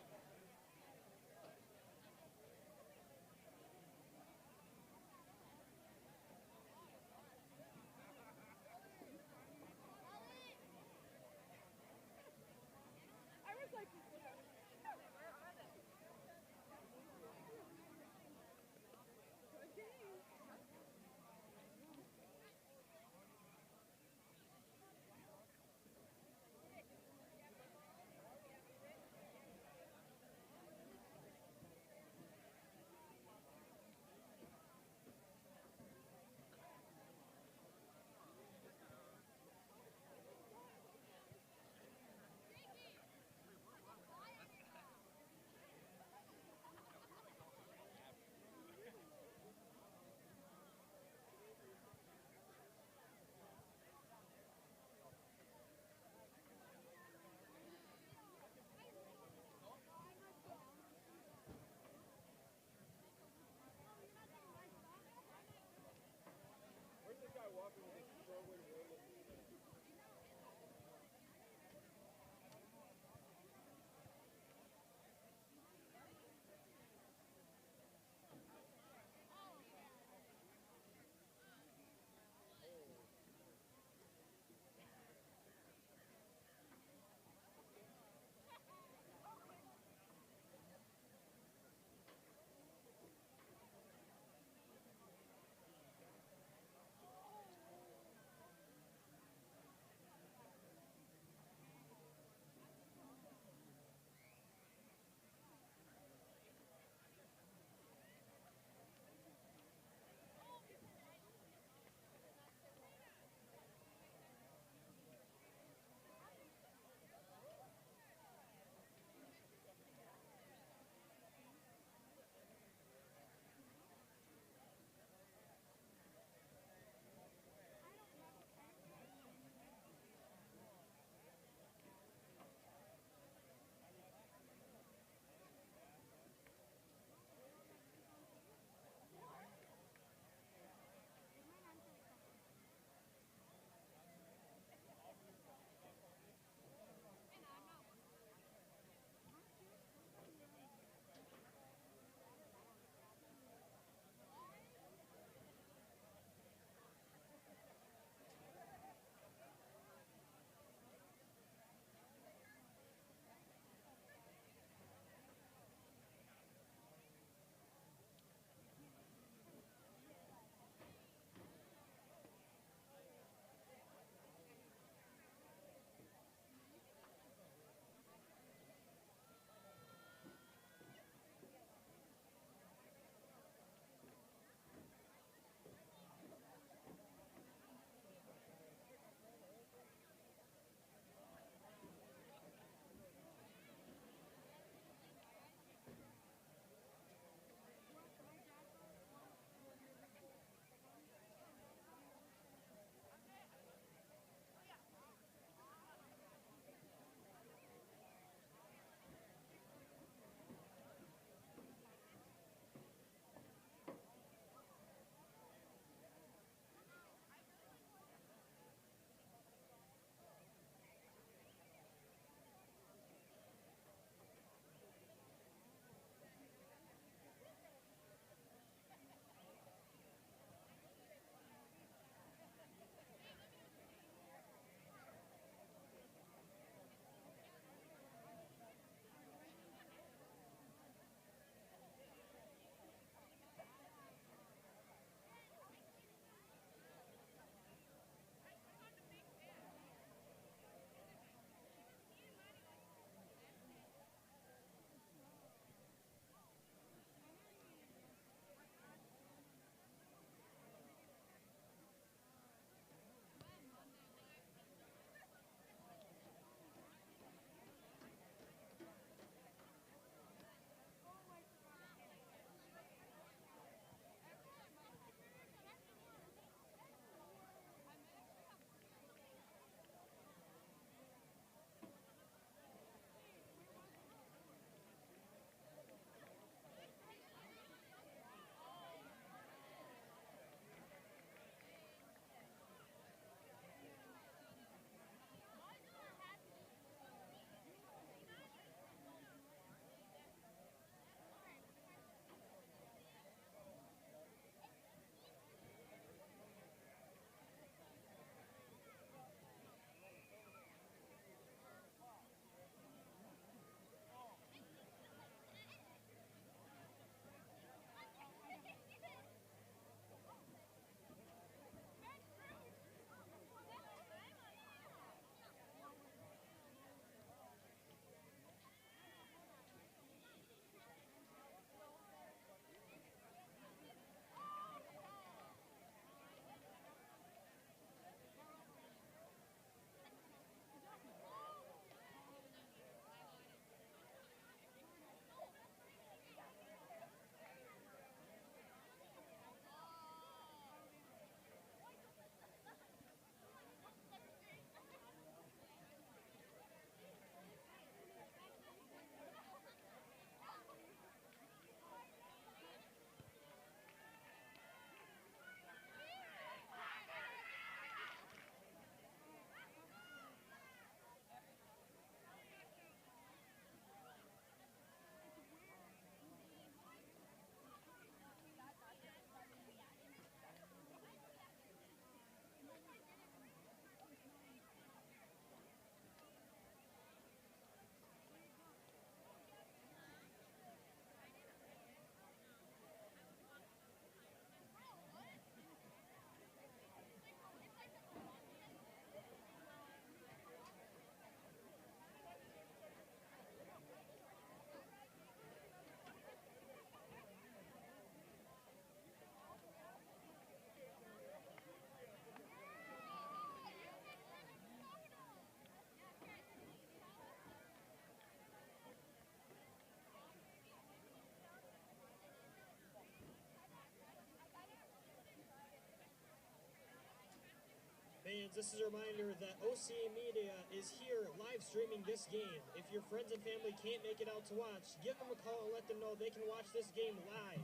fans, this is a reminder that OCA Media is here live streaming this game. If your friends and family can't make it out to watch, give them a call and let them know they can watch this game live.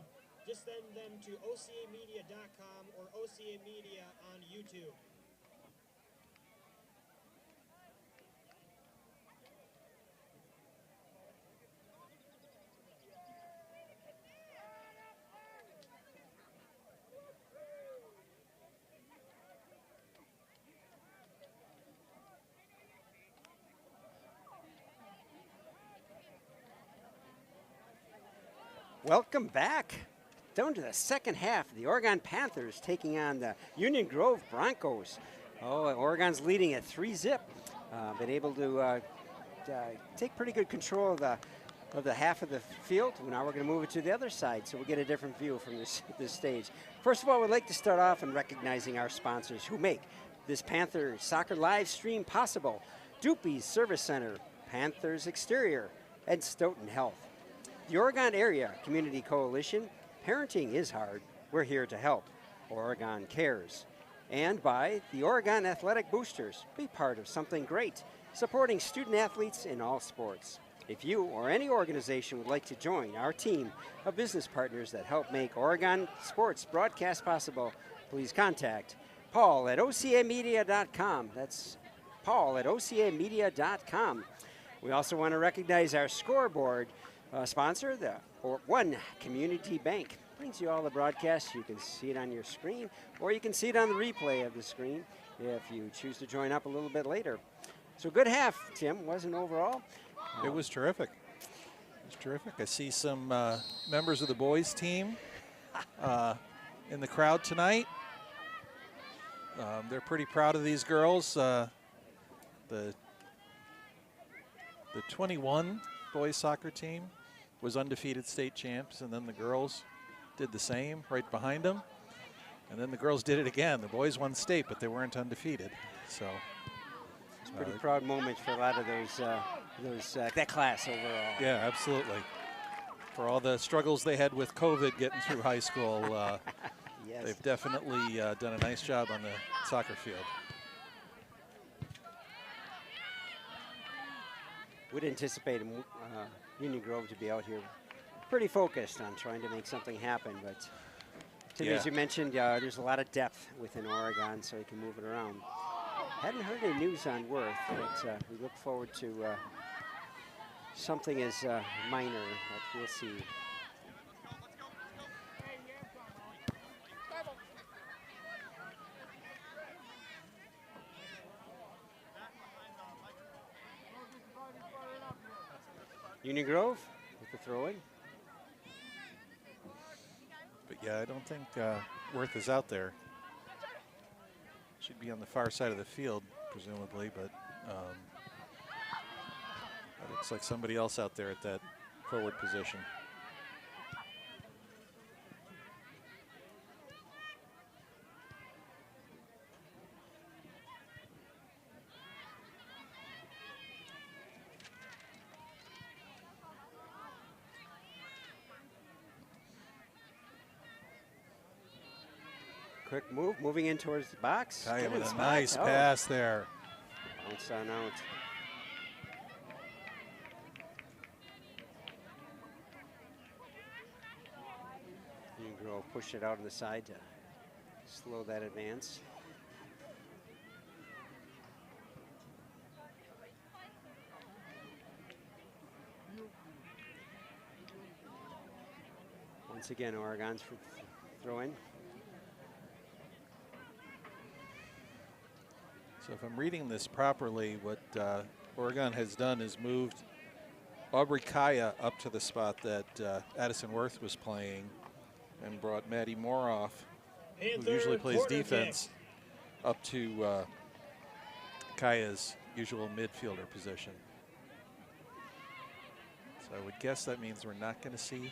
Just send them to OCAmedia.com or OCA Media on YouTube. Welcome back. Down to the second half. The Oregon Panthers taking on the Union Grove Broncos. Oh, Oregon's leading at 3-zip. Been able to take pretty good control of the half of the field. Now we're going to move it to the other side so we'll get a different view from this stage. First of all, we'd like to start off in recognizing our sponsors who make this Panther soccer live stream possible. Doopy's Service Center, Panthers Exterior, and Stoughton Health. The Oregon Area Community Coalition, Parenting is Hard, we're here to help. Oregon Cares. And by the Oregon Athletic Boosters, be part of something great, supporting student athletes in all sports. If you or any organization would like to join our team of business partners that help make Oregon sports broadcast possible, please contact Paul at OCAmedia.com. That's Paul at OCAmedia.com. We also want to recognize our scoreboard sponsor, the One Community Bank. Brings you all the broadcasts. You can see it on your screen, or you can see it on the replay of the screen if you choose to join up a little bit later. So good half, Tim, wasn't overall? It was terrific. It was terrific. I see some members of the boys team in the crowd tonight. They're pretty proud of these girls. The 21 boys soccer team was undefeated state champs, and then the girls did the same right behind them. And then the girls did it again. The boys won state, but they weren't undefeated. So it's a pretty proud moment for a lot of that class overall. Yeah, absolutely. For all the struggles they had with COVID getting through high school, yes. They've definitely done a nice job on the soccer field. Would anticipate Union Grove to be out here pretty focused on trying to make something happen, but Tim, as you mentioned, there's a lot of depth within Oregon, so you can move it around. Hadn't heard any news on Worth, but we look forward to something as minor, but we'll see. Union Grove with the throw-in. But yeah, I don't think Worth is out there. Should be on the far side of the field, presumably, but it looks like somebody else out there at that forward position. Quick move, moving in towards the box. Kaya with a nice pass there. Bounce on out. Union Grove push it out on the side to slow that advance. Once again, Oregon's throw in. So if I'm reading this properly, what Oregon has done is moved Aubrey Kaya up to the spot that Addison Worth was playing and brought Maddie Moroff, who usually plays defense, up to Kaya's usual midfielder position. So I would guess that means we're not going to see.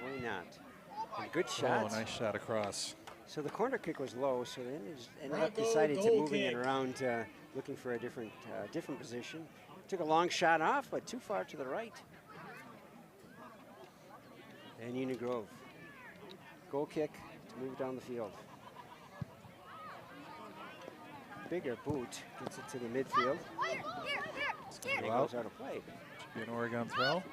Why not? A good shot. Oh, nice shot across. So the corner kick was low, so they ended up deciding to moving it around, looking for a different position. Took a long shot off, but too far to the right. And Union Grove, goal kick to move down the field. bigger boot. Gets it to the midfield. And it goes out of play. Should be an Oregon throw.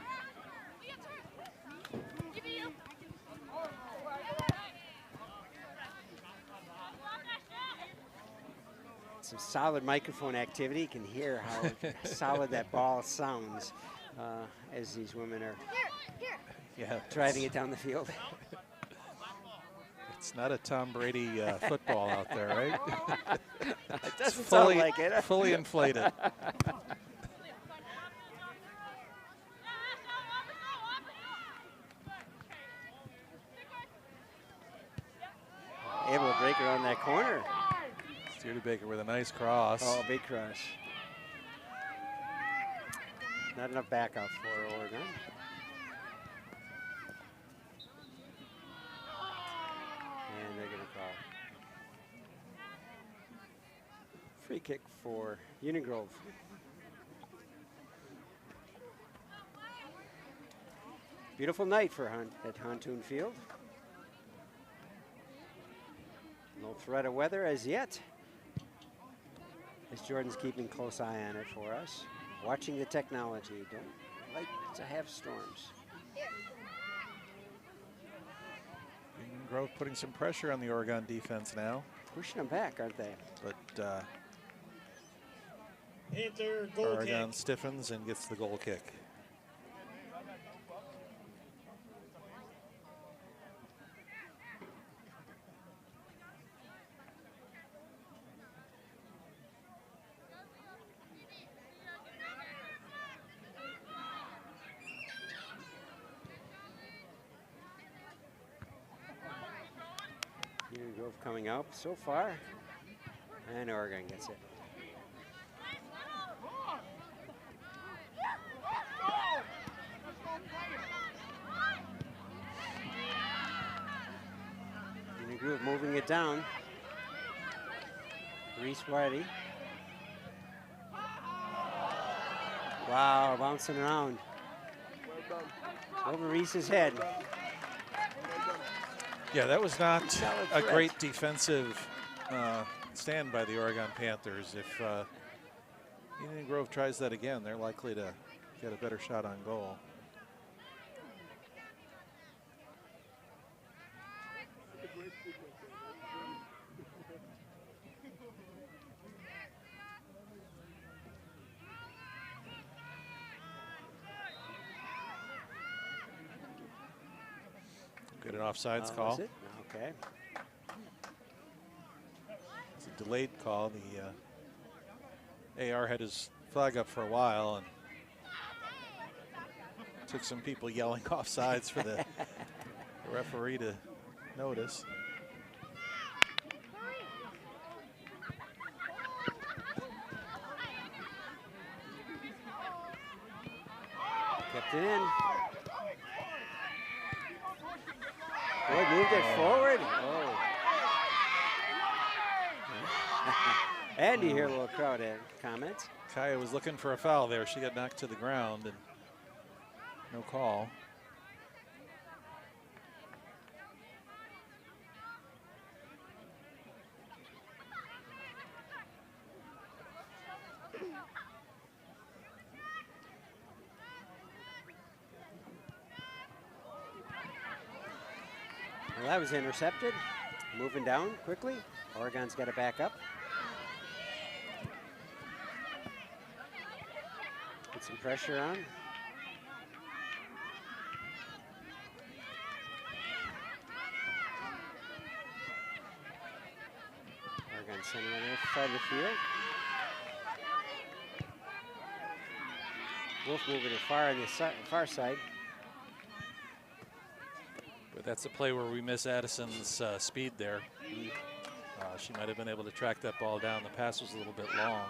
Some solid microphone activity. You can hear how solid that ball sounds as these women are driving it down the field. It's not a Tom Brady football out there, right? It doesn't sound like it. Fully inflated. Able to break around that corner. Studebaker with a nice cross. Oh, big cross. Not enough backup for Oregon. And they're going to call free kick for Union Grove. Beautiful night for at Pontoon Field. No threat of weather as yet, as Jordan's keeping close eye on it for us. Watching the technology. Don't like to have storms. Union Grove putting some pressure on the Oregon defense now. Pushing them back, aren't they? But Panther goal Oregon kick. stiffens and gets the goal kick. Union Grove coming up so far, and Oregon gets it. Union Grove moving it down. Reese Whitey. Wow, bouncing around. Over Reese's head. Yeah, that was not Solid a threat. great defensive stand by the Oregon Panthers. If Union Grove tries that again, they're likely to get a better shot on goal. Get an offsides call. Was it? Okay. It's a delayed call. The AR had his flag up for a while and took some people yelling offsides for the referee to notice. Kept it in. Boy, moved it forward. Oh. And you hear a little crowd comments. Kaya was looking for a foul there. She got knocked to the ground and no call. Well, that was intercepted. Moving down quickly. Oregon's got to back up. Put some pressure on. Oregon sending on the side of the field. Wolf moving it far on the far side. But that's a play where we miss Addison's speed there. She might have been able to track that ball down. The pass was a little bit long.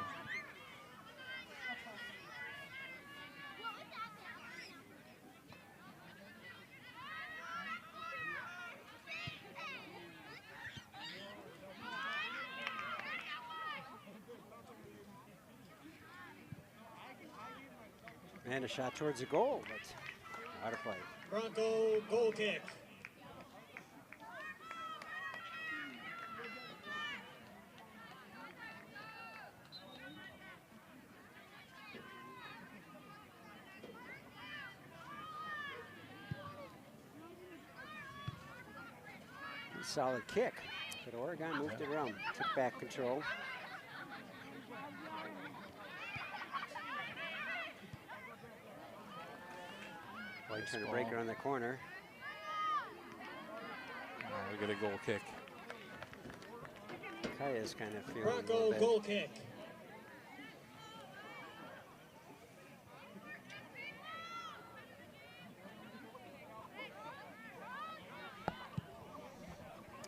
And a shot towards the goal, but out of play. Bronco goal kick. solid kick. But Oregon moved it around, took back control. White trying to break it on the corner. We get a goal kick. Kaya's kind of feeling Bronco goal kick.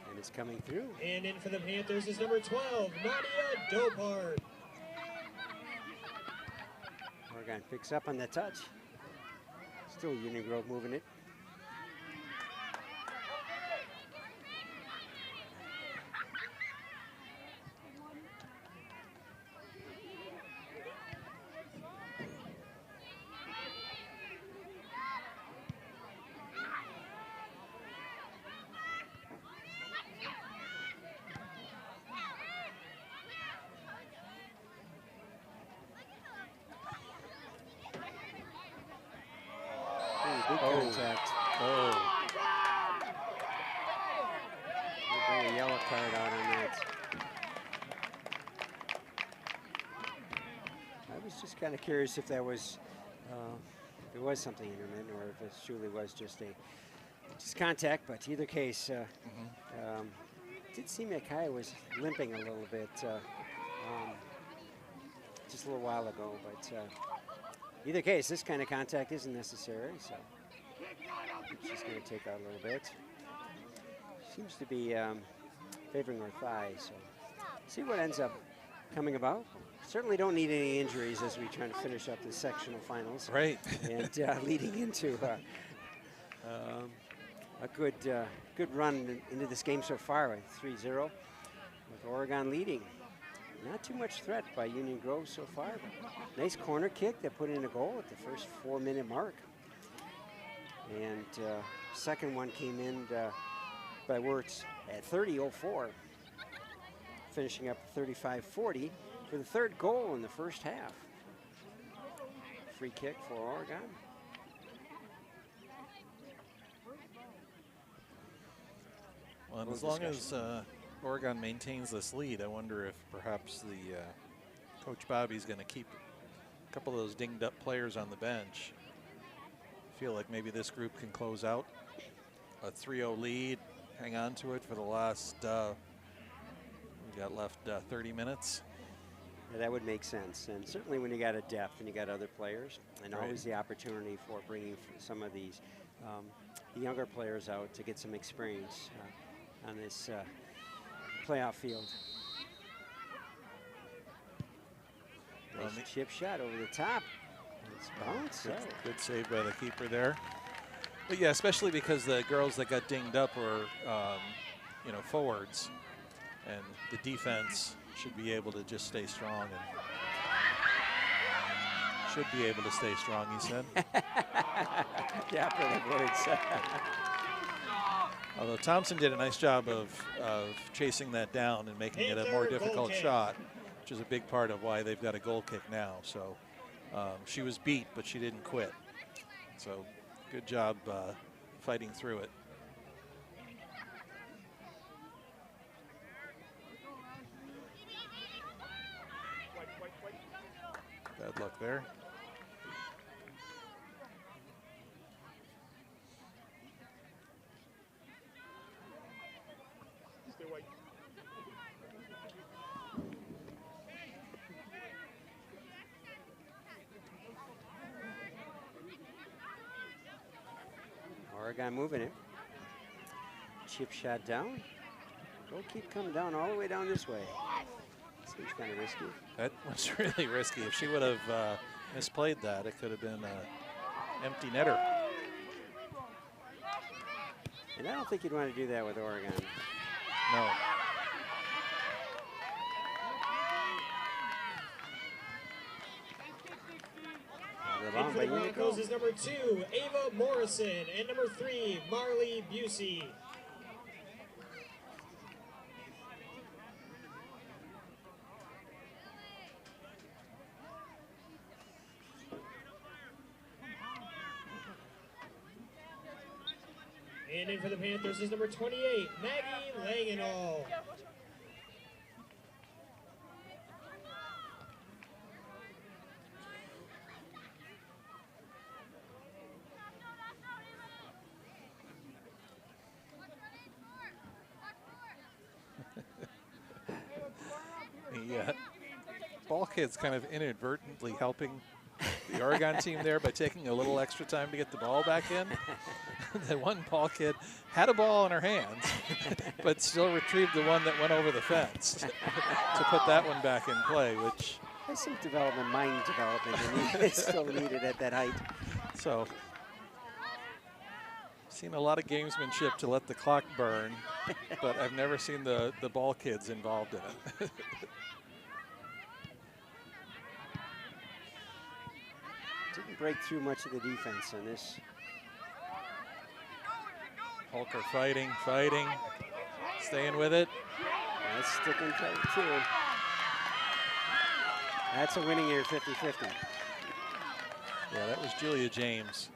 And it's coming through. And in for the Panthers is number 12, Nadia Dopard. Oregon picks up on the touch. Still Union Grove moving it. Big contact. Oh. We'll bring a yellow card out on that. I was just kind of curious if that was, if it was something intermittent or if it truly was just contact. But either case, it did seem like Kaya was limping a little bit just a little while ago. But either case, this kind of contact isn't necessary. So. She's going to take out a little bit. Seems to be favoring her thigh, so see what ends up coming about. Certainly don't need any injuries as we try to finish up the sectional finals. Right. And leading into a good run into this game so far with 3-0 with Oregon leading. Not too much threat by Union Grove so far. But nice corner kick that put in a goal at the first 4-minute mark. And second one came in by Wirtz at 30:04, finishing up 35-40 for the third goal in the first half. Free kick for Oregon. Well, and as long as Oregon maintains this lead, I wonder if perhaps the Coach Bobby's going to keep a couple of those dinged up players on the bench. Feel like maybe this group can close out a 3-0 lead, hang on to it for the last, we got left 30 minutes. Yeah, that would make sense. And certainly when you got a depth and you got other players, and always the opportunity for bringing some of these the younger players out to get some experience on this playoff field. Nice chip shot over the top. It's bounced. Good save by the keeper there. But yeah, especially because the girls that got dinged up were, you know, forwards, and the defense should be able to just stay strong. And should be able to stay strong, he said. Yeah, for the words. Although Thompson did a nice job of chasing that down and making it a more difficult shot, which is a big part of why they've got a goal kick now. So she was beat, but she didn't quit. So good job fighting through it. Bad luck there. Oregon moving it. Chip shot down. Don't keep coming down all the way down this way. Seems kind of risky. That was really risky. If she would have misplayed that, it could have been an empty netter. And I don't think you'd want to do that with Oregon. No. In for the Broncos is number 2, Ava Morrison, and number 3, Marley Busey. And in for the Panthers is number 28, Maggie Langenall. The ball kid's kind of inadvertently helping the Oregon team there by taking a little extra time to get the ball back in. The one ball kid had a ball in her hands, but still retrieved the one that went over the fence to put that one back in play, which... There's some development, mind development, and it's still needed at that height. So, seen a lot of gamesmanship to let the clock burn, but I've never seen the ball kids involved in it. Didn't break through much of the defense on this. Holker fighting, staying with it. That's sticking tight too. That's a winning here, 50-50. Yeah, that was Julia James.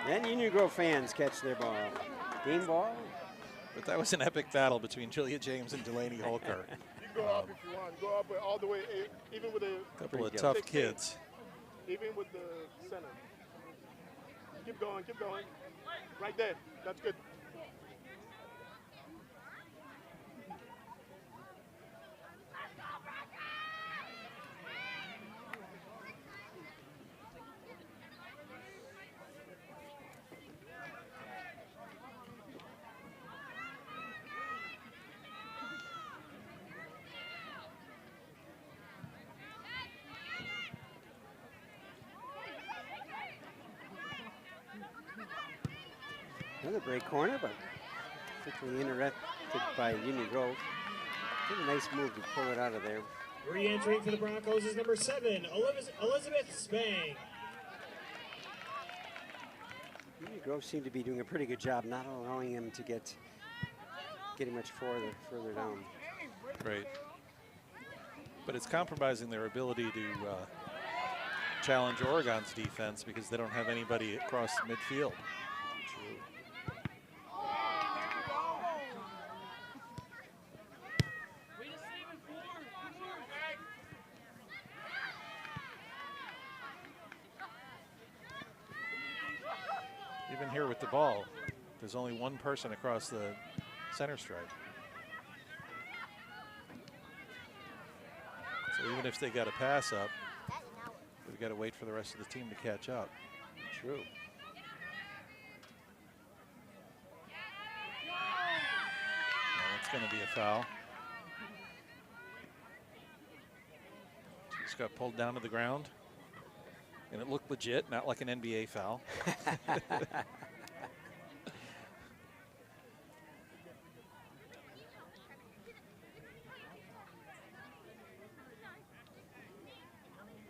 And Union Grove fans catch their ball. Game ball. But that was an epic battle between Julia James and Delaney Holker. You go up if you want. Go up all the way, even with a Couple of tough kids. Even with the center. Keep going, keep going. Right there. That's good. Another break corner, but quickly interrupted by Union Grove. Did a nice move to pull it out of there. Re-entering for the Broncos is number 7, Elizabeth Spang. Union Grove seemed to be doing a pretty good job not allowing him to getting much further down. Right. But it's compromising their ability to challenge Oregon's defense because they don't have anybody across the midfield. True. Even here with the ball, there's only one person across the center stripe. So even if they got a pass up, we've got to wait for the rest of the team to catch up. True. That's going to be a foul. Just got pulled down to the ground. And it looked legit, not like an NBA foul.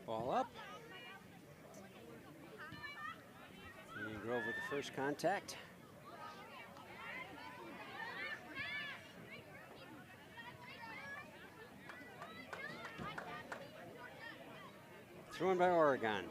Ball up. Union Grove with the first contact. Thrown by Oregon.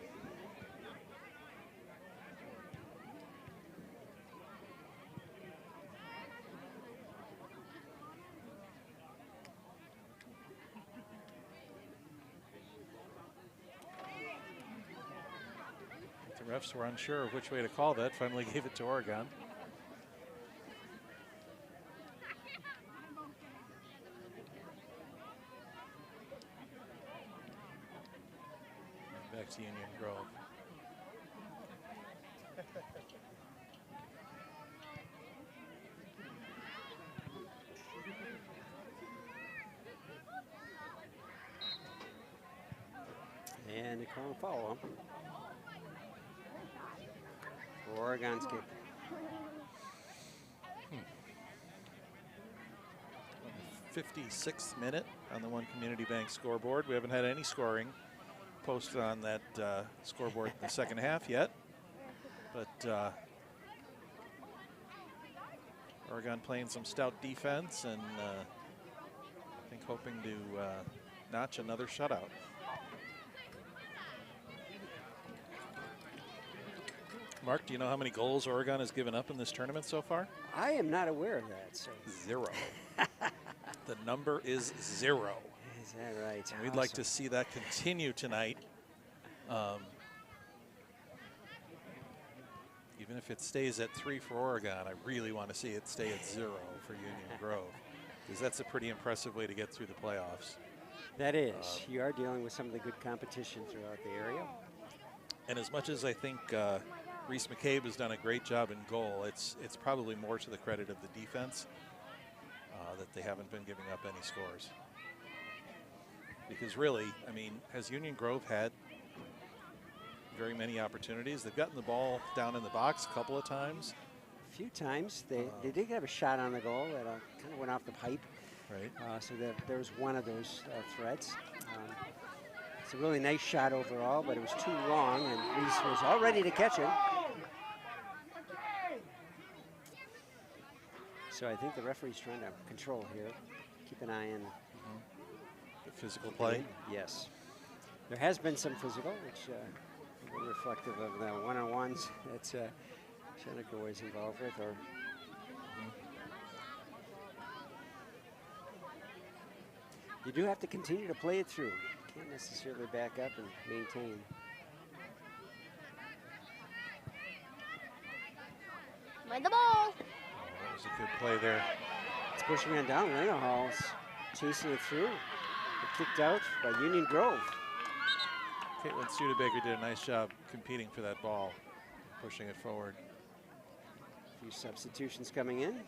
The refs were unsure of which way to call that, finally gave it to Oregon. Back to Union Grove. And they call a foul. Oregon's kick. 56th minute on the One Community Bank scoreboard. We haven't had any scoring posted on that scoreboard in the second half yet. But Oregon playing some stout defense and I think hoping to notch another shutout. Mark, do you know how many goals Oregon has given up in this tournament so far? I am not aware of that. So 0. The number is 0. is that right? And we'd like to see that continue tonight. Even if it stays at 3 for Oregon, I really want to see it stay at 0 for Union Grove, because that's a pretty impressive way to get through the playoffs. That is. You are dealing with some of the good competition throughout the area. And as much as I think Reese McCabe has done a great job in goal, it's probably more to the credit of the defense that they haven't been giving up any scores. Because really, I mean, has Union Grove had very many opportunities? They've gotten the ball down in the box a couple of times. A few times. They did have a shot on the goal that kind of went off the pipe. Right. So there was one of those threats. It's a really nice shot overall, but it was too long, and Reese was all ready to catch it. So I think the referee's trying to control here. Keep an eye on the physical play. Yes. There has been some physical, which are reflective of the one-on-ones that Seneca was involved with. You do have to continue to play it through. You can't necessarily back up and maintain. Mind the ball. That was a good play there. It's pushing it down. Lena Hall's chasing it through. Kicked out by Union Grove. Caitlin Studebaker did a nice job competing for that ball, pushing it forward. A few substitutions coming in.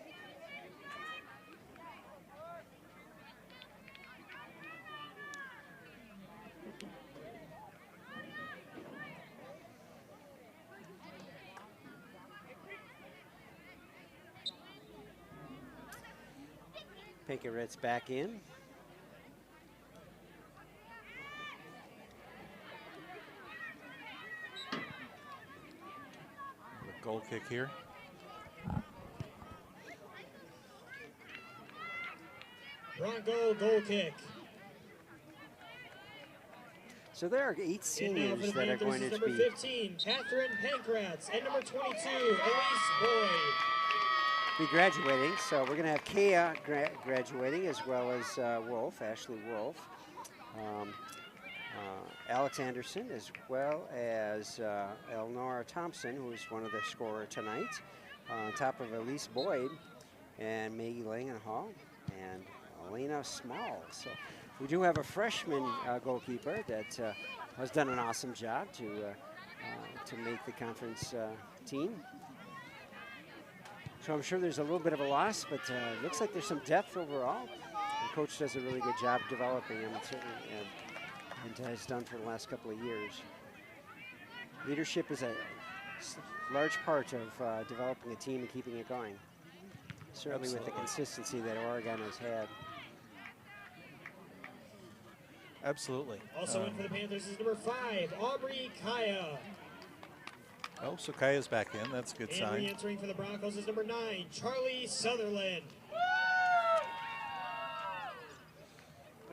Pinkerett's back in. The goal kick here. Bronco goal kick. So there are 8 seniors that are going to number be. 15, Catherine Pankratz, and number 22, Elise Boyd. Be graduating, so we're going to have Kea graduating, as well as Wolf, Ashley Wolf, Alex Anderson, as well as Elnora Thompson, who is one of the scorers tonight, on top of Elise Boyd and Maggie Langenhall and Elena Small. So we do have a freshman goalkeeper that has done an awesome job to make the conference team. So I'm sure there's a little bit of a loss, but it looks like there's some depth overall. The coach does a really good job developing them, and has done for the last couple of years. Leadership is a large part of developing a team and keeping it going. Certainly with the consistency that Oregon has had. Absolutely. Also in for the Panthers is number 5, Aubrey Kaya. Oh, so Kaya's back in. That's a good And sign. re-entering for the Broncos is number 9, Charlie Sutherland.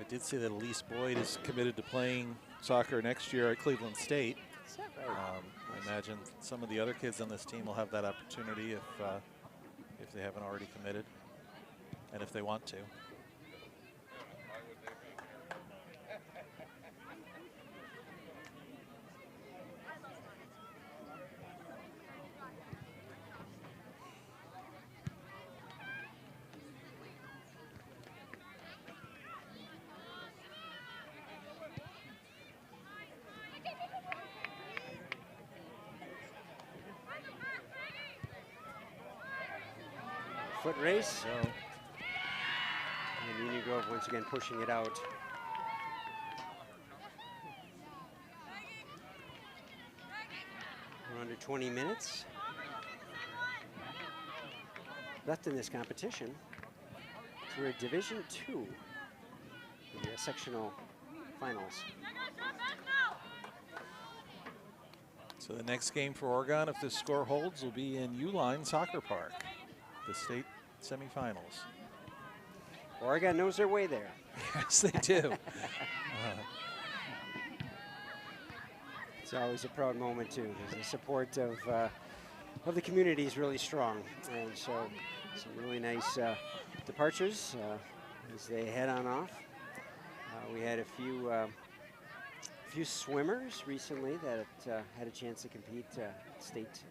I did see that Elise Boyd is committed to playing soccer next year at Cleveland State. Is that right? I imagine some of the other kids on this team will have that opportunity if they haven't already committed, and if they want to. Foot race. And Union Grove once again pushing it out. We're under 20 minutes left in this competition. So we're at Division II, the sectional finals. So the next game for Oregon, if this score holds, will be in Uline Soccer Park, the state semifinals. Oregon knows their way there. Yes, they do. It's always a proud moment too. There's the support of of the community is really strong. And so some really nice departures as they head on off. We had a few swimmers recently that had a chance to compete state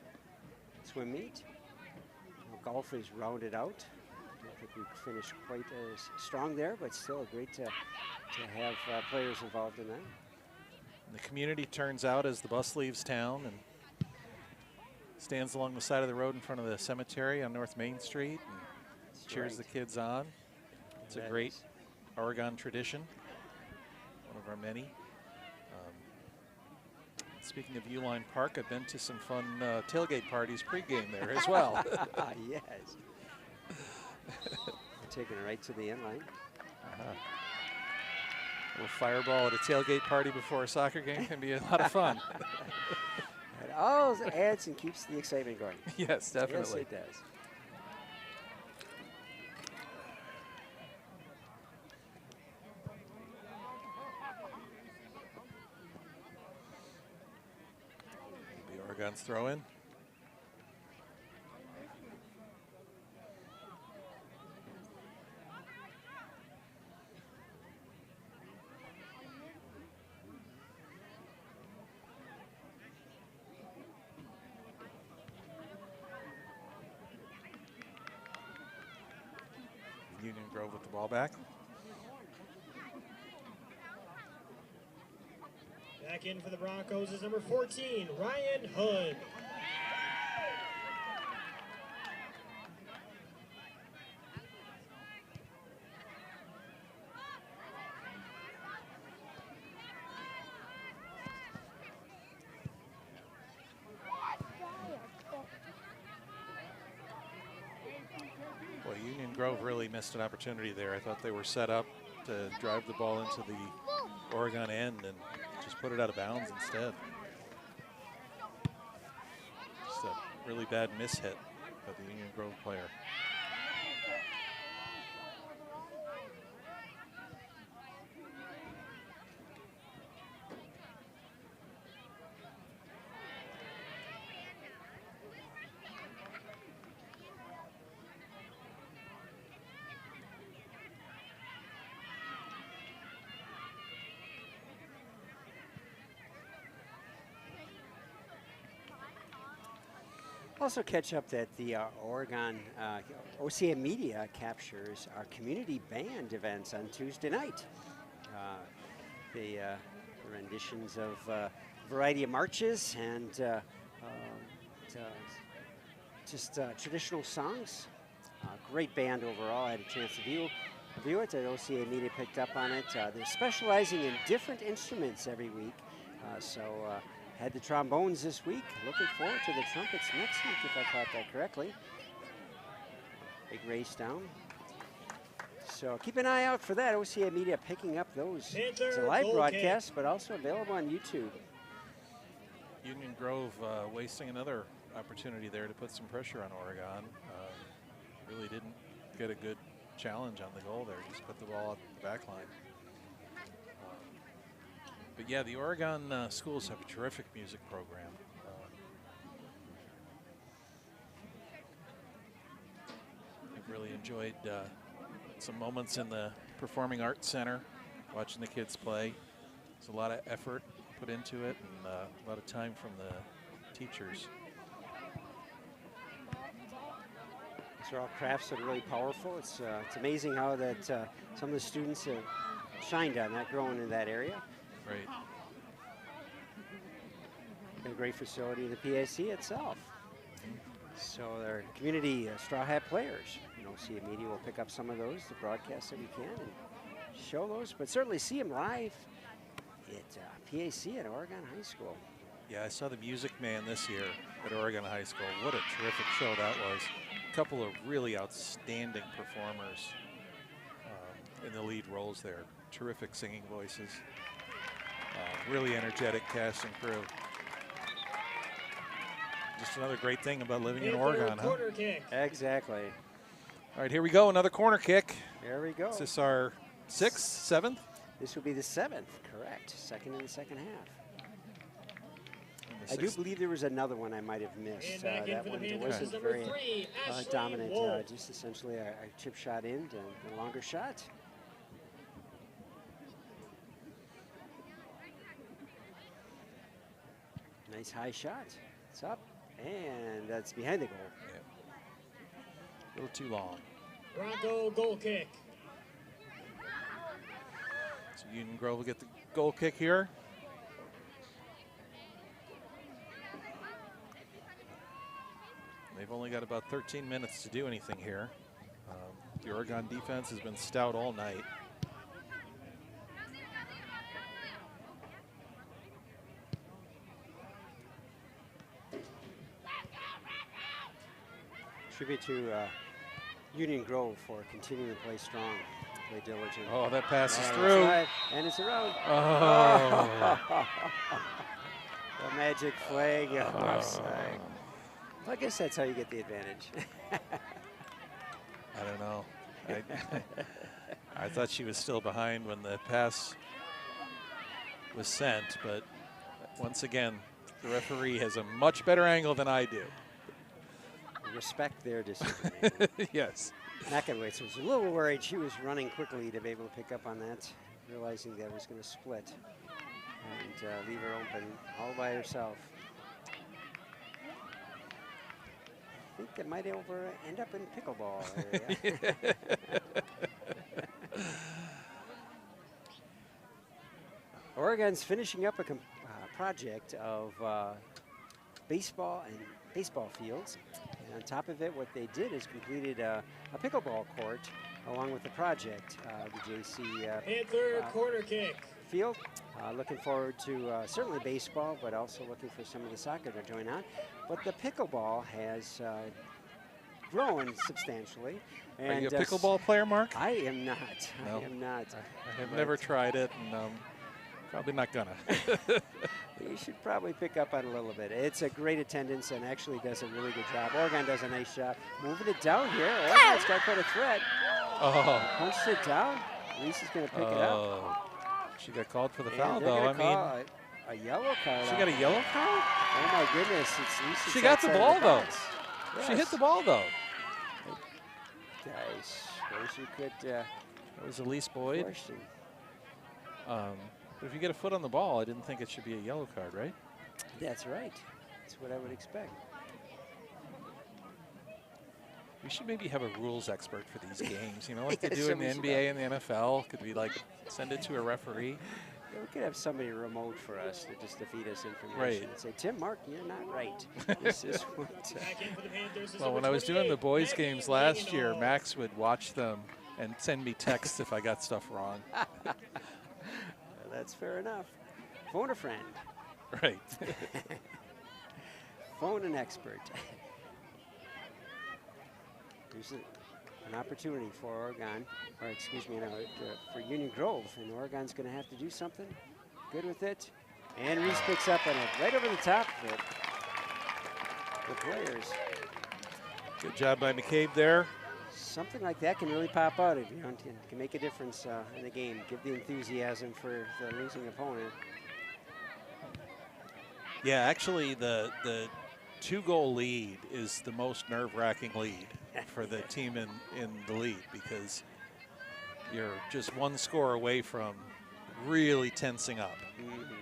swim meet. Golf is rounded out. I don't think we finished quite as strong there, but still great to have players involved in that. And the community turns out as the bus leaves town and stands along the side of the road in front of the cemetery on North Main Street and cheers the kids on. It's a great Oregon tradition, one of our many. Speaking of Uline Park, I've been to some fun tailgate parties pregame there as well. Yes. Taking it right to the end line. A little fireball at a tailgate party before a soccer game can be a lot of fun. It all adds and keeps the excitement going. Yes, definitely. Yes, it does. Oregon's throw in. Union Grove with the ball back. Back in for the Broncos is number 14, Ryan Hood. Well, Union Grove really missed an opportunity there. I thought they were set up to drive the ball into the Oregon end and just put it out of bounds instead. Just a really bad mishit by the Union Grove player. Also catch up that the Oregon OCA Media captures our community band events on Tuesday night. The renditions of a variety of marches and just traditional songs. Great band overall. I had a chance to view it. The OCA Media picked up on it. They're specializing in different instruments every week. Had the trombones this week. Looking forward to the trumpets next week, if I caught that correctly. Big race down. So keep an eye out for that. OCA Media picking up those. It's a live broadcast, but also available on YouTube. Union Grove wasting another opportunity there to put some pressure on Oregon. Really didn't get a good challenge on the goal there. Just put the ball out the back line. But yeah, the Oregon schools have a terrific music program. I've really enjoyed some moments in the Performing Arts Center, watching the kids play. There's a lot of effort put into it and a lot of time from the teachers. These are all crafts that are really powerful. It's amazing how that some of the students have shined on that, growing in that area. Right. A great facility, the PAC itself. So their community straw hat players. OCA Media will pick up some of those, the broadcasts that we can, and show those, but certainly see them live at PAC at Oregon High School. Yeah, I saw the Music Man this year at Oregon High School. What a terrific show that was. A couple of really outstanding performers in the lead roles there. Terrific singing voices. Really energetic cast and crew. Just another great thing about living in Oregon, huh? Corner kick. Exactly. All right, here we go. Another corner kick. There we go. Is this our 6th, 7th? This will be the 7th, correct. Second in the second half. And I do believe there was another one I might have missed. Back in That for the one Panthers is wasn't number very 3, Ashley dominant. Wolf. Just essentially a chip shot in and a longer shot. Nice high shot. It's up, and that's behind the goal. Yeah. A little too long. Bronco goal kick. So Union Grove will get the goal kick here. They've only got about 13 minutes to do anything here. The Oregon defense has been stout all night. Tribute to Union Grove for continuing to play strong, play diligent. Oh, that pass is And through. it's and it's around. Oh. The magic flag. Offside. I guess that's how you get the advantage. I don't know. I thought she was still behind when the pass was sent, but once again, the referee has a much better angle than I do. Respect their decision. Yes. Nakawitz was a little worried. She was running quickly to be able to pick up on that, realizing that it was going to split and leave her open all by herself. I think that might end up in pickleball area. Oregon's finishing up a project of baseball and baseball fields. And on top of it, what they did is completed a pickleball court along with the project, the JC Panther corner kick. field. Looking forward to certainly baseball, but also looking for some of the soccer to join on. But the pickleball has grown substantially. And Are you a pickleball player, Mark? I am not. No. I am not. I have never tried it, and probably not gonna. You should probably pick up on a little bit. It's a great attendance and actually does a really good job. Oregon does a nice job. Moving it down here. Oregon's got quite a threat. Oh. Punched it down. Reese is going to pick it up. She got called for the And foul, they're though. gonna call a yellow card. She got a yellow card? Oh, my goodness. It's Reese. She got the ball, though. Yes. She hit the ball, though. Guys, wish you could That was Elise Boyd. question. But if you get a foot on the ball, I didn't think it should be a yellow card, right? That's right. That's what I would expect. We should maybe have a rules expert for these games, you know, like they Yes, do in the somebody should NBA and the NFL. Could we, like, send it to a referee? Yeah, we could have somebody remote for us to just to feed us information. Right. And say, Tim, Mark, you're not right. This is what. Back in for the Panthers is Well, number when I was doing the 28, boys' Maggie games last year, Langenau. Max would watch them and send me texts if I got stuff wrong. That's fair enough. Phone a friend. Right. Phone an expert. There's an opportunity for Oregon, or excuse me, for Union Grove, and Oregon's going to have to do something good with it. And Reese picks up on it right over the top of the players. Good job by McCabe there. Something like that can really pop out if you know, can make a difference in the game. Give the enthusiasm for the losing opponent. Yeah, actually, the 2-goal lead is the most nerve-wracking lead for the team in the league, because you're just one score away from really tensing up. Mm-hmm.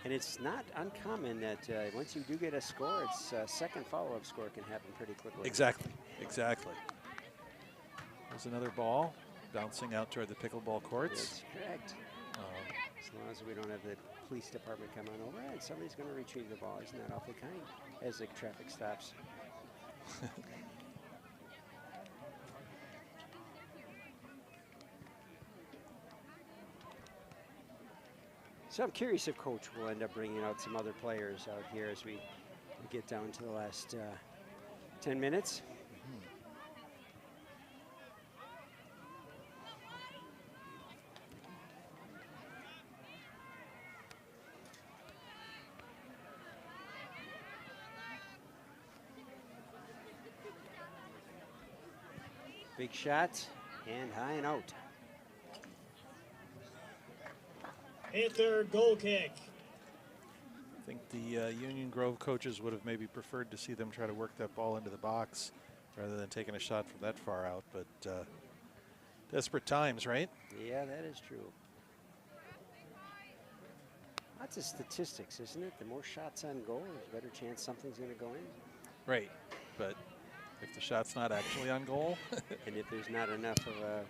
And it's not uncommon that once you do get a score, it's second follow-up score can happen pretty quickly. Exactly, exactly. There's another ball bouncing out toward the pickleball courts. That's correct. As long as we don't have the police department come on over, and somebody's going to retrieve the ball. Isn't that awfully kind? As the traffic stops. So I'm curious if Coach will end up bringing out some other players out here as we get down to the last 10 minutes. Big shot and high and out. Panther goal kick. think the Union Grove coaches would have maybe preferred to see them try to work that ball into the box rather than taking a shot from that far out, but desperate times, right? Yeah, that is true. Lots of statistics, isn't it? The more shots on goal, there's a better chance something's going to go in. Right, but if the shot's not actually on goal. And if there's not enough of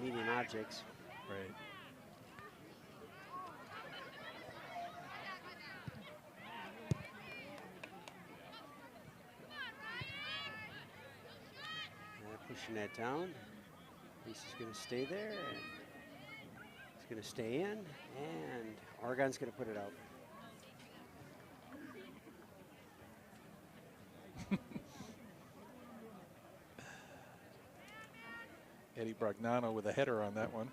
medium objects. Right. Pushing that down. Reese is going to stay there. And it's going to stay in. And Oregon's going to put it out. Eddie Bragnano with a header on that one.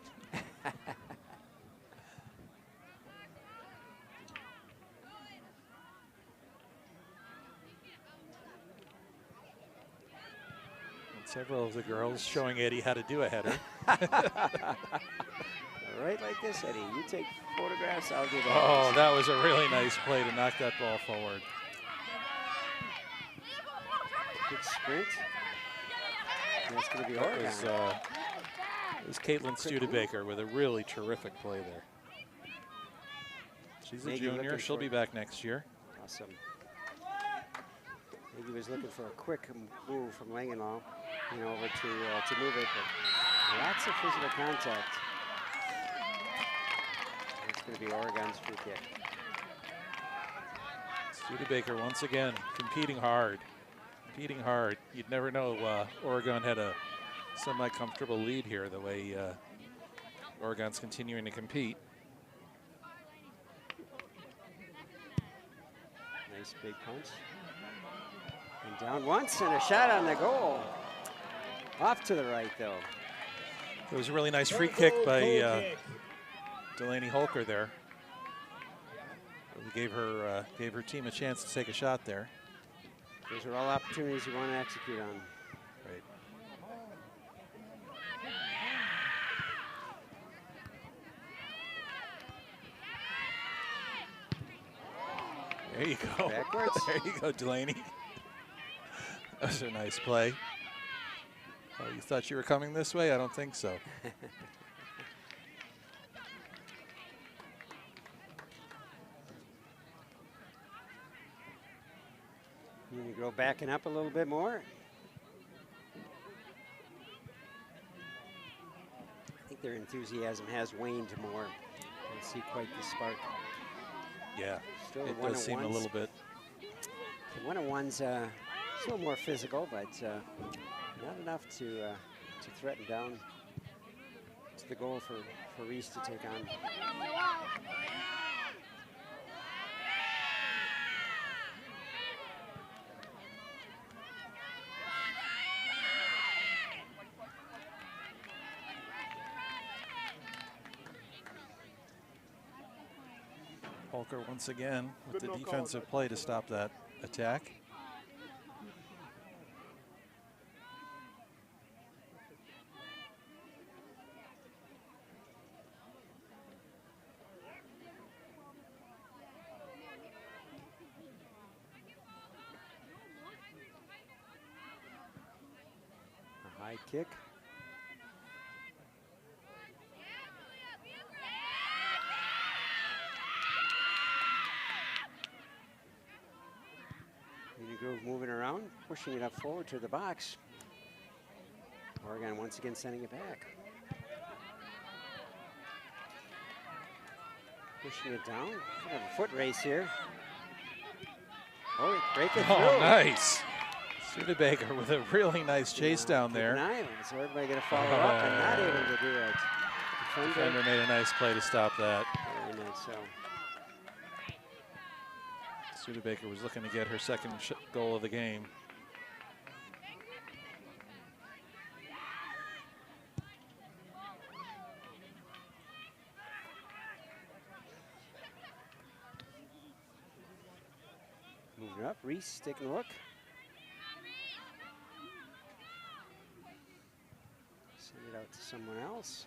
Several of the girls showing Eddie how to do a header. Right like this, Eddie. You take photographs, I'll do that. Oh, that was a really nice play to knock that ball forward. Good sprint. And that's going to be Oregon. It was Caitlin Studebaker with a really terrific play there. She's a junior. She'll be back next year. Awesome. Maybe he was looking for a quick move from Langenau, over to move it, but lots of physical contact. It's going to be Oregon's free kick. Studebaker once again competing hard. You'd never know Oregon had a semi-comfortable lead here the way Oregon's continuing to compete. Nice big punch. And down once and a shot on the goal. Off to the right though. It was a really nice free kick by Delaney Holker there. Gave her team a chance to take a shot there. Those are all opportunities you want to execute on. Right. There you go. Backwards. There you go, Delaney. That was a nice play. Oh, you thought you were coming this way? I don't think so. Union Grove backing up a little bit more. I think their enthusiasm has waned more. I don't see quite the spark. Yeah, Still it does seem a little bit. The one-on-one's still more physical, but not enough to threaten down to the goal for Reese to take on. Holker once again with the defensive play to stop that attack. A high kick. Union Grove moving around, pushing it up forward to the box. Oregon once again sending it back. Pushing it down. Could have a foot race here. Oh, break it through. Oh, nice. Studebaker with a really nice chase down there. Keep an eye on it. So everybody going to follow up and not able to do it. Defender made a nice play to stop that. Very nice. So. Studebaker was looking to get her second goal of the game. Moving up, Reese taking a look. Send it out to someone else.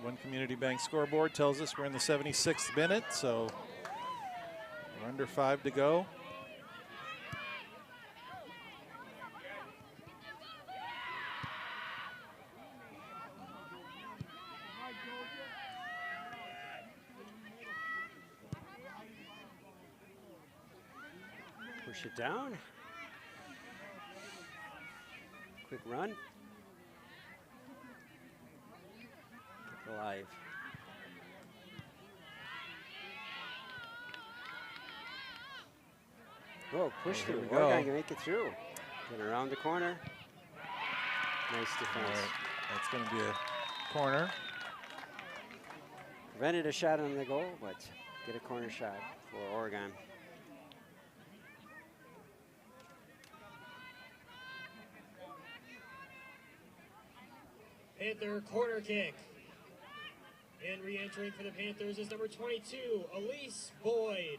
One Community Bank scoreboard tells us we're in the 76th minute, so we're under 5 to go. Push it down. Quick run. Keep alive. Oh, push Here through. we go. Oregon can make it through. Get around the corner. Nice defense. Right. That's going to be a corner. Prevented a shot on the goal, but get a corner shot for Oregon. Panther corner kick. And re-entering for the Panthers is number 22, Elise Boyd.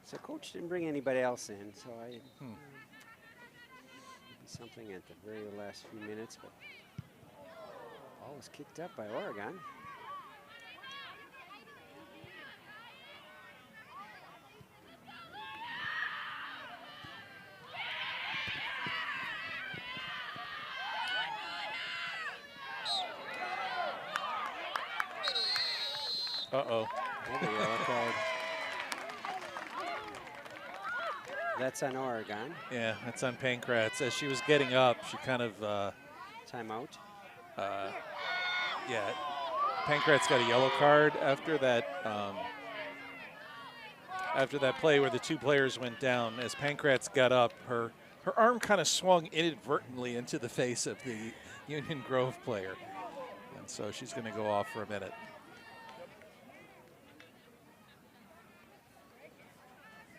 So coach didn't bring anybody else in, so maybe something at the very last few minutes, but ball was kicked up by Oregon. Uh-oh. Another yellow card. That's on Oregon. Yeah, that's on Pankratz. As she was getting up, she kind of, Timeout. yeah, Pankratz got a yellow card after that play where the two players went down. As Pankratz got up, her arm kind of swung inadvertently into the face of the Union Grove player. And so she's going to go off for a minute.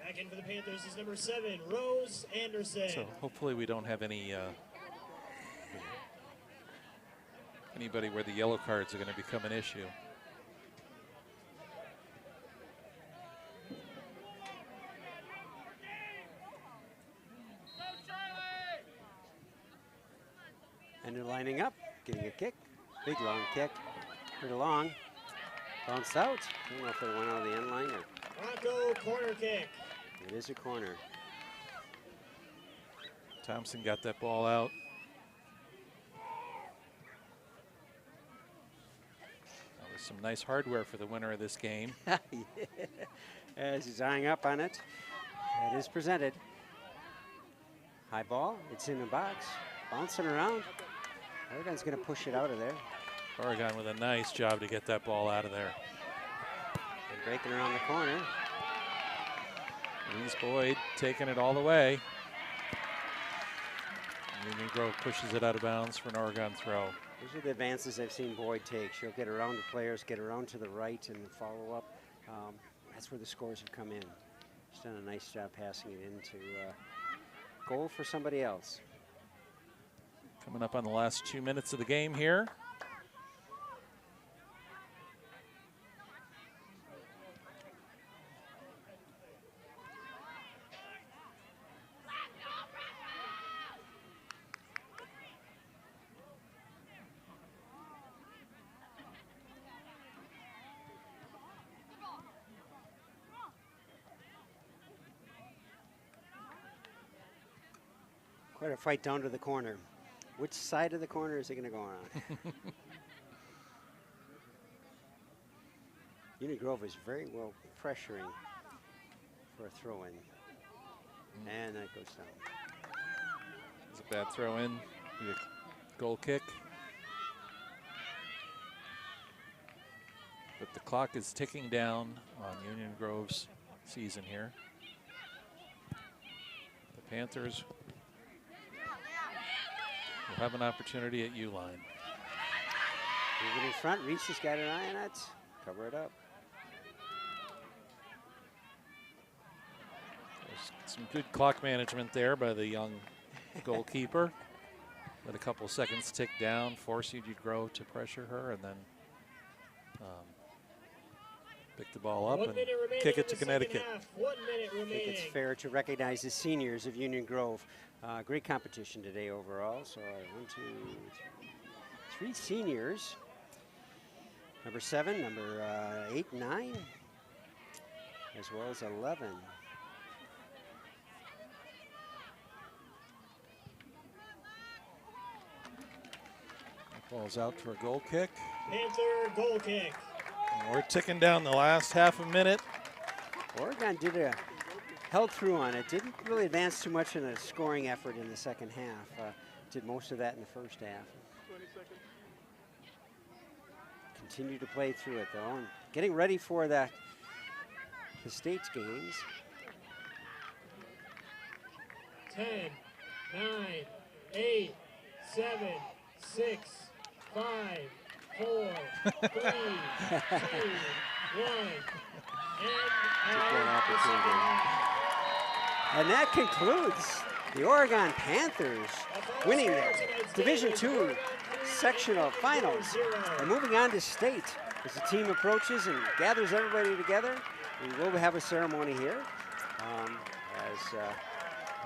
Back in for the Panthers is number 7, Rose Anderson. So hopefully we don't have any anybody where the yellow cards are going to become an issue. And they're lining up, getting a kick. Big long kick. Pretty long. Bounced out. Don't know if it went out of the end line or. Bronco corner kick. It is a corner. Thompson got that ball out. That was some nice hardware for the winner of this game. Yeah. As he's eyeing up on it. It is presented. High ball. It's in the box. Bouncing around. Oregon's going to push it out of there. Oregon with a nice job to get that ball out of there. And breaking around the corner. Elise Boyd taking it all the way. Union Grove pushes it out of bounds for an Oregon throw. Those are the advances I've seen Boyd take. She'll get around the players, get around to the right and follow up. That's where the scores have come in. She's done a nice job passing it into goal for somebody else. Coming up on the last 2 minutes of the game here. Quite a fight down to the corner. Which side of the corner is it going to go on? Union Grove is very well pressuring for a throw-in. And that goes down. It's a bad throw in. Goal kick. But the clock is ticking down on Union Grove's season here. The Panthers will have an opportunity at U-line. Moving in front, Reese has got an eye on it. Cover it up. There's some good clock management there by the young goalkeeper. Let a couple seconds tick down, force Union Grove to pressure her, and then pick the ball up and kick it to Connecticut. 1 minute I think remaining. it's fair to recognize the seniors of Union Grove. Great competition today overall. So 1, 2, 3 seniors. Number 7, number 8, 9, as well as 11. Ball's out for a goal kick. Panther goal kick. And we're ticking down the last half a minute. Oregon held through on it. Didn't really advance too much in a scoring effort in the second half. Did most of that in the first half. 20 seconds. Continue to play through it though, and getting ready for the state's games. 10, 9, 8, 7, 6, 5, 4, 3, 2, 1. And that concludes the Oregon Panthers winning their Division II sectional finals and moving on to state. As the team approaches and gathers everybody together, we will have a ceremony here as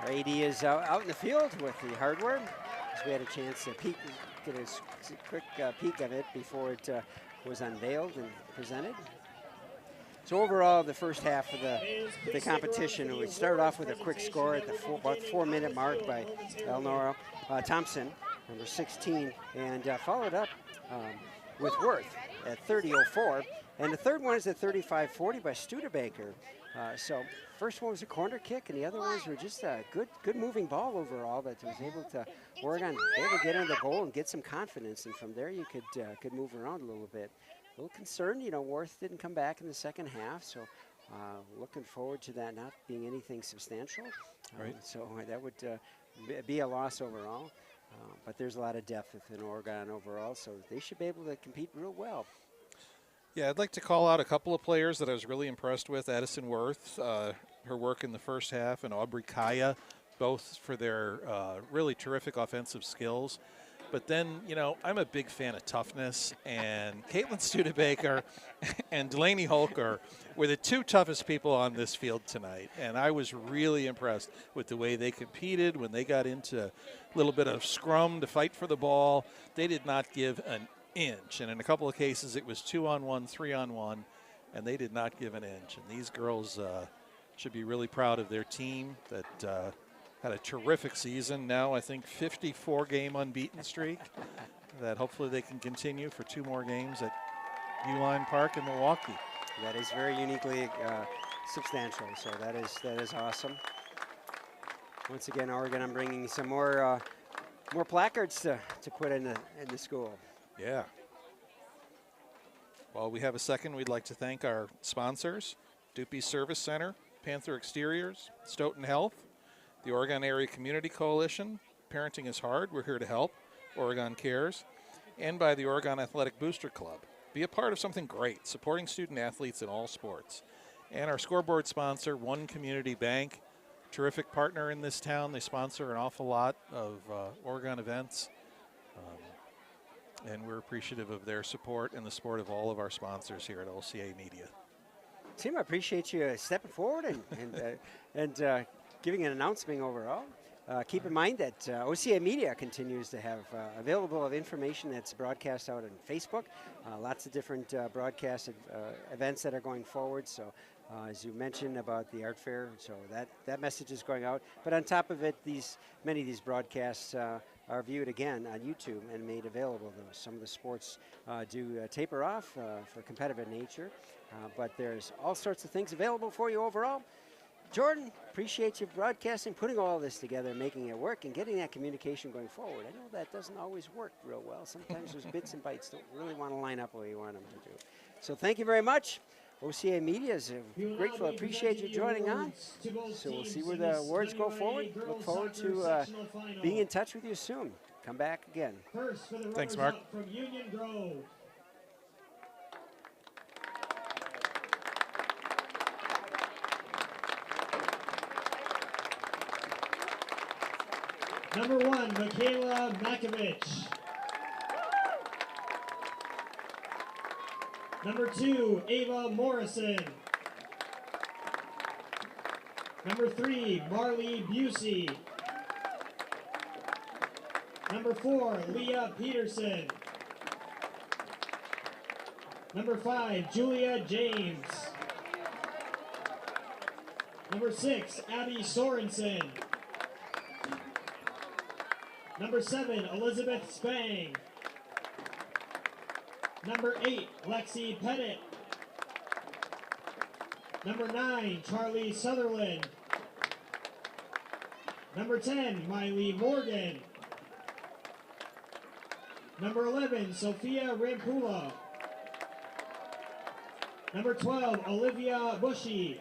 our AD is out in the field with the hardware. As we had a chance to get a quick peek of it before it was unveiled and presented. So overall, the first half of the competition, we started off with a quick score at the about 4-minute mark by Elnora Thompson, number 16, and followed up with Worth at 30:04. And the third one is at 35:40 by Studebaker. So first one was a corner kick, and the other ones were just a good moving ball overall that was able to, Oregon able to get into the goal and get some confidence. And from there, you could move around a little bit. A little concerned, you know, Worth didn't come back in the second half, so looking forward to that not being anything substantial. Right. So that would be a loss overall. But there's a lot of depth within Oregon overall, so they should be able to compete real well. Yeah, I'd like to call out a couple of players that I was really impressed with. Addison Worth, her work in the first half, and Aubrey Kaya, both for their really terrific offensive skills. But then, you know, I'm a big fan of toughness, and Caitlin Studebaker and Delaney Holker were the two toughest people on this field tonight. And I was really impressed with the way they competed when they got into a little bit of scrum to fight for the ball. They did not give an inch. And in a couple of cases, it was 2-on-1, 3-on-1, and they did not give an inch. And these girls should be really proud of their team that had a terrific season. Now I think 54-game unbeaten streak that hopefully they can continue for 2 more games at Uline Park in Milwaukee. That is very uniquely substantial, so that is awesome. Once again, Oregon, I'm bringing some more placards to put in the school. Yeah. While we have a second, we'd like to thank our sponsors, Doopy Service Center, Panther Exteriors, Stoughton Health, the Oregon Area Community Coalition, Parenting is Hard, we're here to help, Oregon Cares, and by the Oregon Athletic Booster Club. Be a part of something great, supporting student athletes in all sports. And our scoreboard sponsor, One Community Bank, terrific partner in this town. They sponsor an awful lot of Oregon events, and we're appreciative of their support and the support of all of our sponsors here at OCA Media. Tim, I appreciate you stepping forward and giving an announcement overall. Keep in mind that OCA Media continues to have available of information that's broadcast out on Facebook. Lots of different broadcast events that are going forward. So as you mentioned about the art fair, so that message is going out. But on top of it, many of these broadcasts are viewed again on YouTube and made available. Some of the sports do taper off for competitive nature. But there's all sorts of things available for you overall. Jordan, appreciate you broadcasting, putting all this together, making it work, and getting that communication going forward. I know that doesn't always work real well. Sometimes those bits and bytes don't really want to line up where you want them to do. So thank you very much. OCA Media is grateful. Appreciate you joining on. So we'll see where the awards go forward. Look forward to being in touch with you soon. Come back again. Thanks, Mark. From Union Grove. Number 1, Michaela Makovich. Number 2, Ava Morrison. Number 3, Marley Busey. Number 4, Leah Peterson. Number 5, Julia James. Number 6, Abby Sorensen. Number 7, Elizabeth Spang. Number 8, Lexi Pettit. Number 9, Charlie Sutherland. Number 10, Miley Morgan. Number 11, Sophia Rampula. Number 12, Olivia Bushy.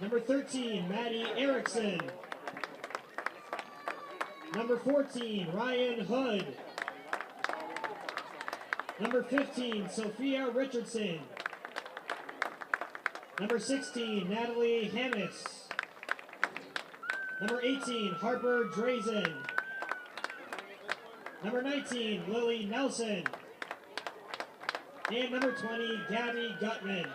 Number 13, Maddie Erickson. Number 14, Ryan Hood. Number 15, Sophia Richardson. Number 16, Natalie Hammis. Number 18, Harper Drazen. Number 19, Lily Nelson. And number 20, Gabby Gutman.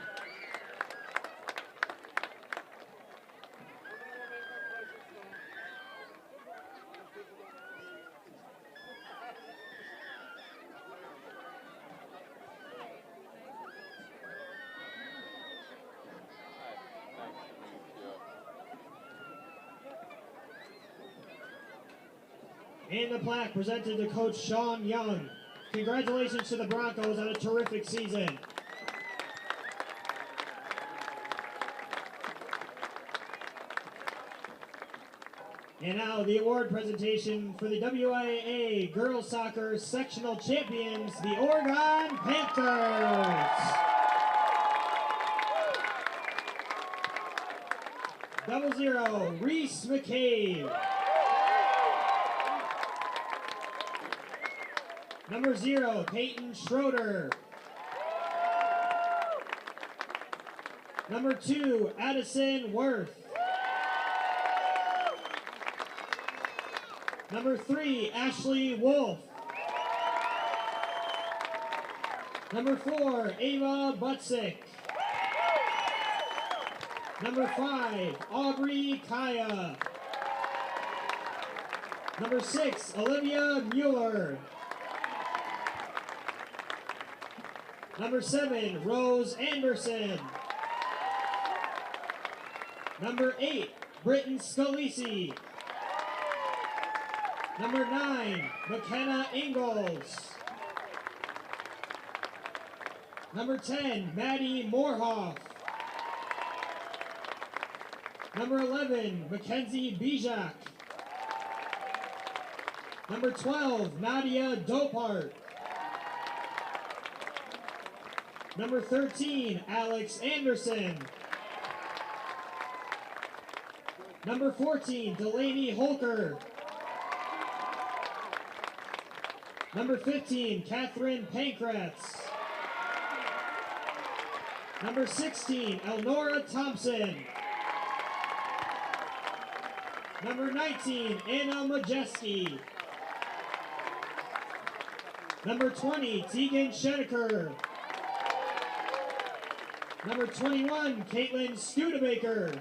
And the plaque presented to Coach Sean Young. Congratulations to the Broncos on a terrific season. And now the award presentation for the WIAA Girls Soccer Sectional Champions, the Oregon Panthers. 00, Reese McCabe. Number 0, Peyton Schroeder. Number 2, Addison Worth. Number 3, Ashley Wolf. Number 4, Ava Butzik. Number 5, Aubrey Kaya. Number 6, Olivia Mueller. Number 7, Rose Anderson. Number 8, Britton Scalisi. Number 9, McKenna Ingalls. Number 10, Maddie Moorhoff. Number 11, Mackenzie Bijak. Number 12, Nadia Dopart. Number 13, Alex Anderson. Number 14, Delaney Holker. Number 15, Catherine Pankratz. Number 16, Elnora Thompson. Number 19, Anna Majeski. Number 20, Tegan Scheneker. Number 21, Caitlin Studebaker.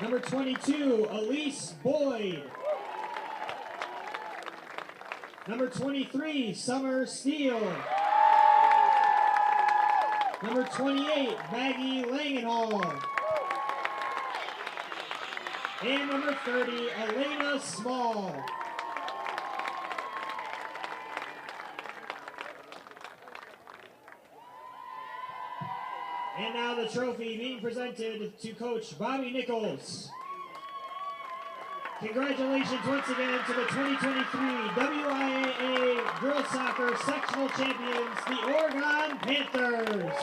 Number 22, Elise Boyd. Number 23, Summer Steele. Number 28, Maggie Langenhall. And number 30, Elena Small. And now the trophy being presented to Coach Bobby Nichols. Congratulations once again to the 2023 WIAA Girls Soccer Sectional Champions, the Oregon Panthers.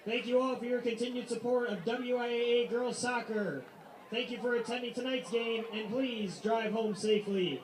Thank you all for your continued support of WIAA Girls Soccer. Thank you for attending tonight's game, and please drive home safely.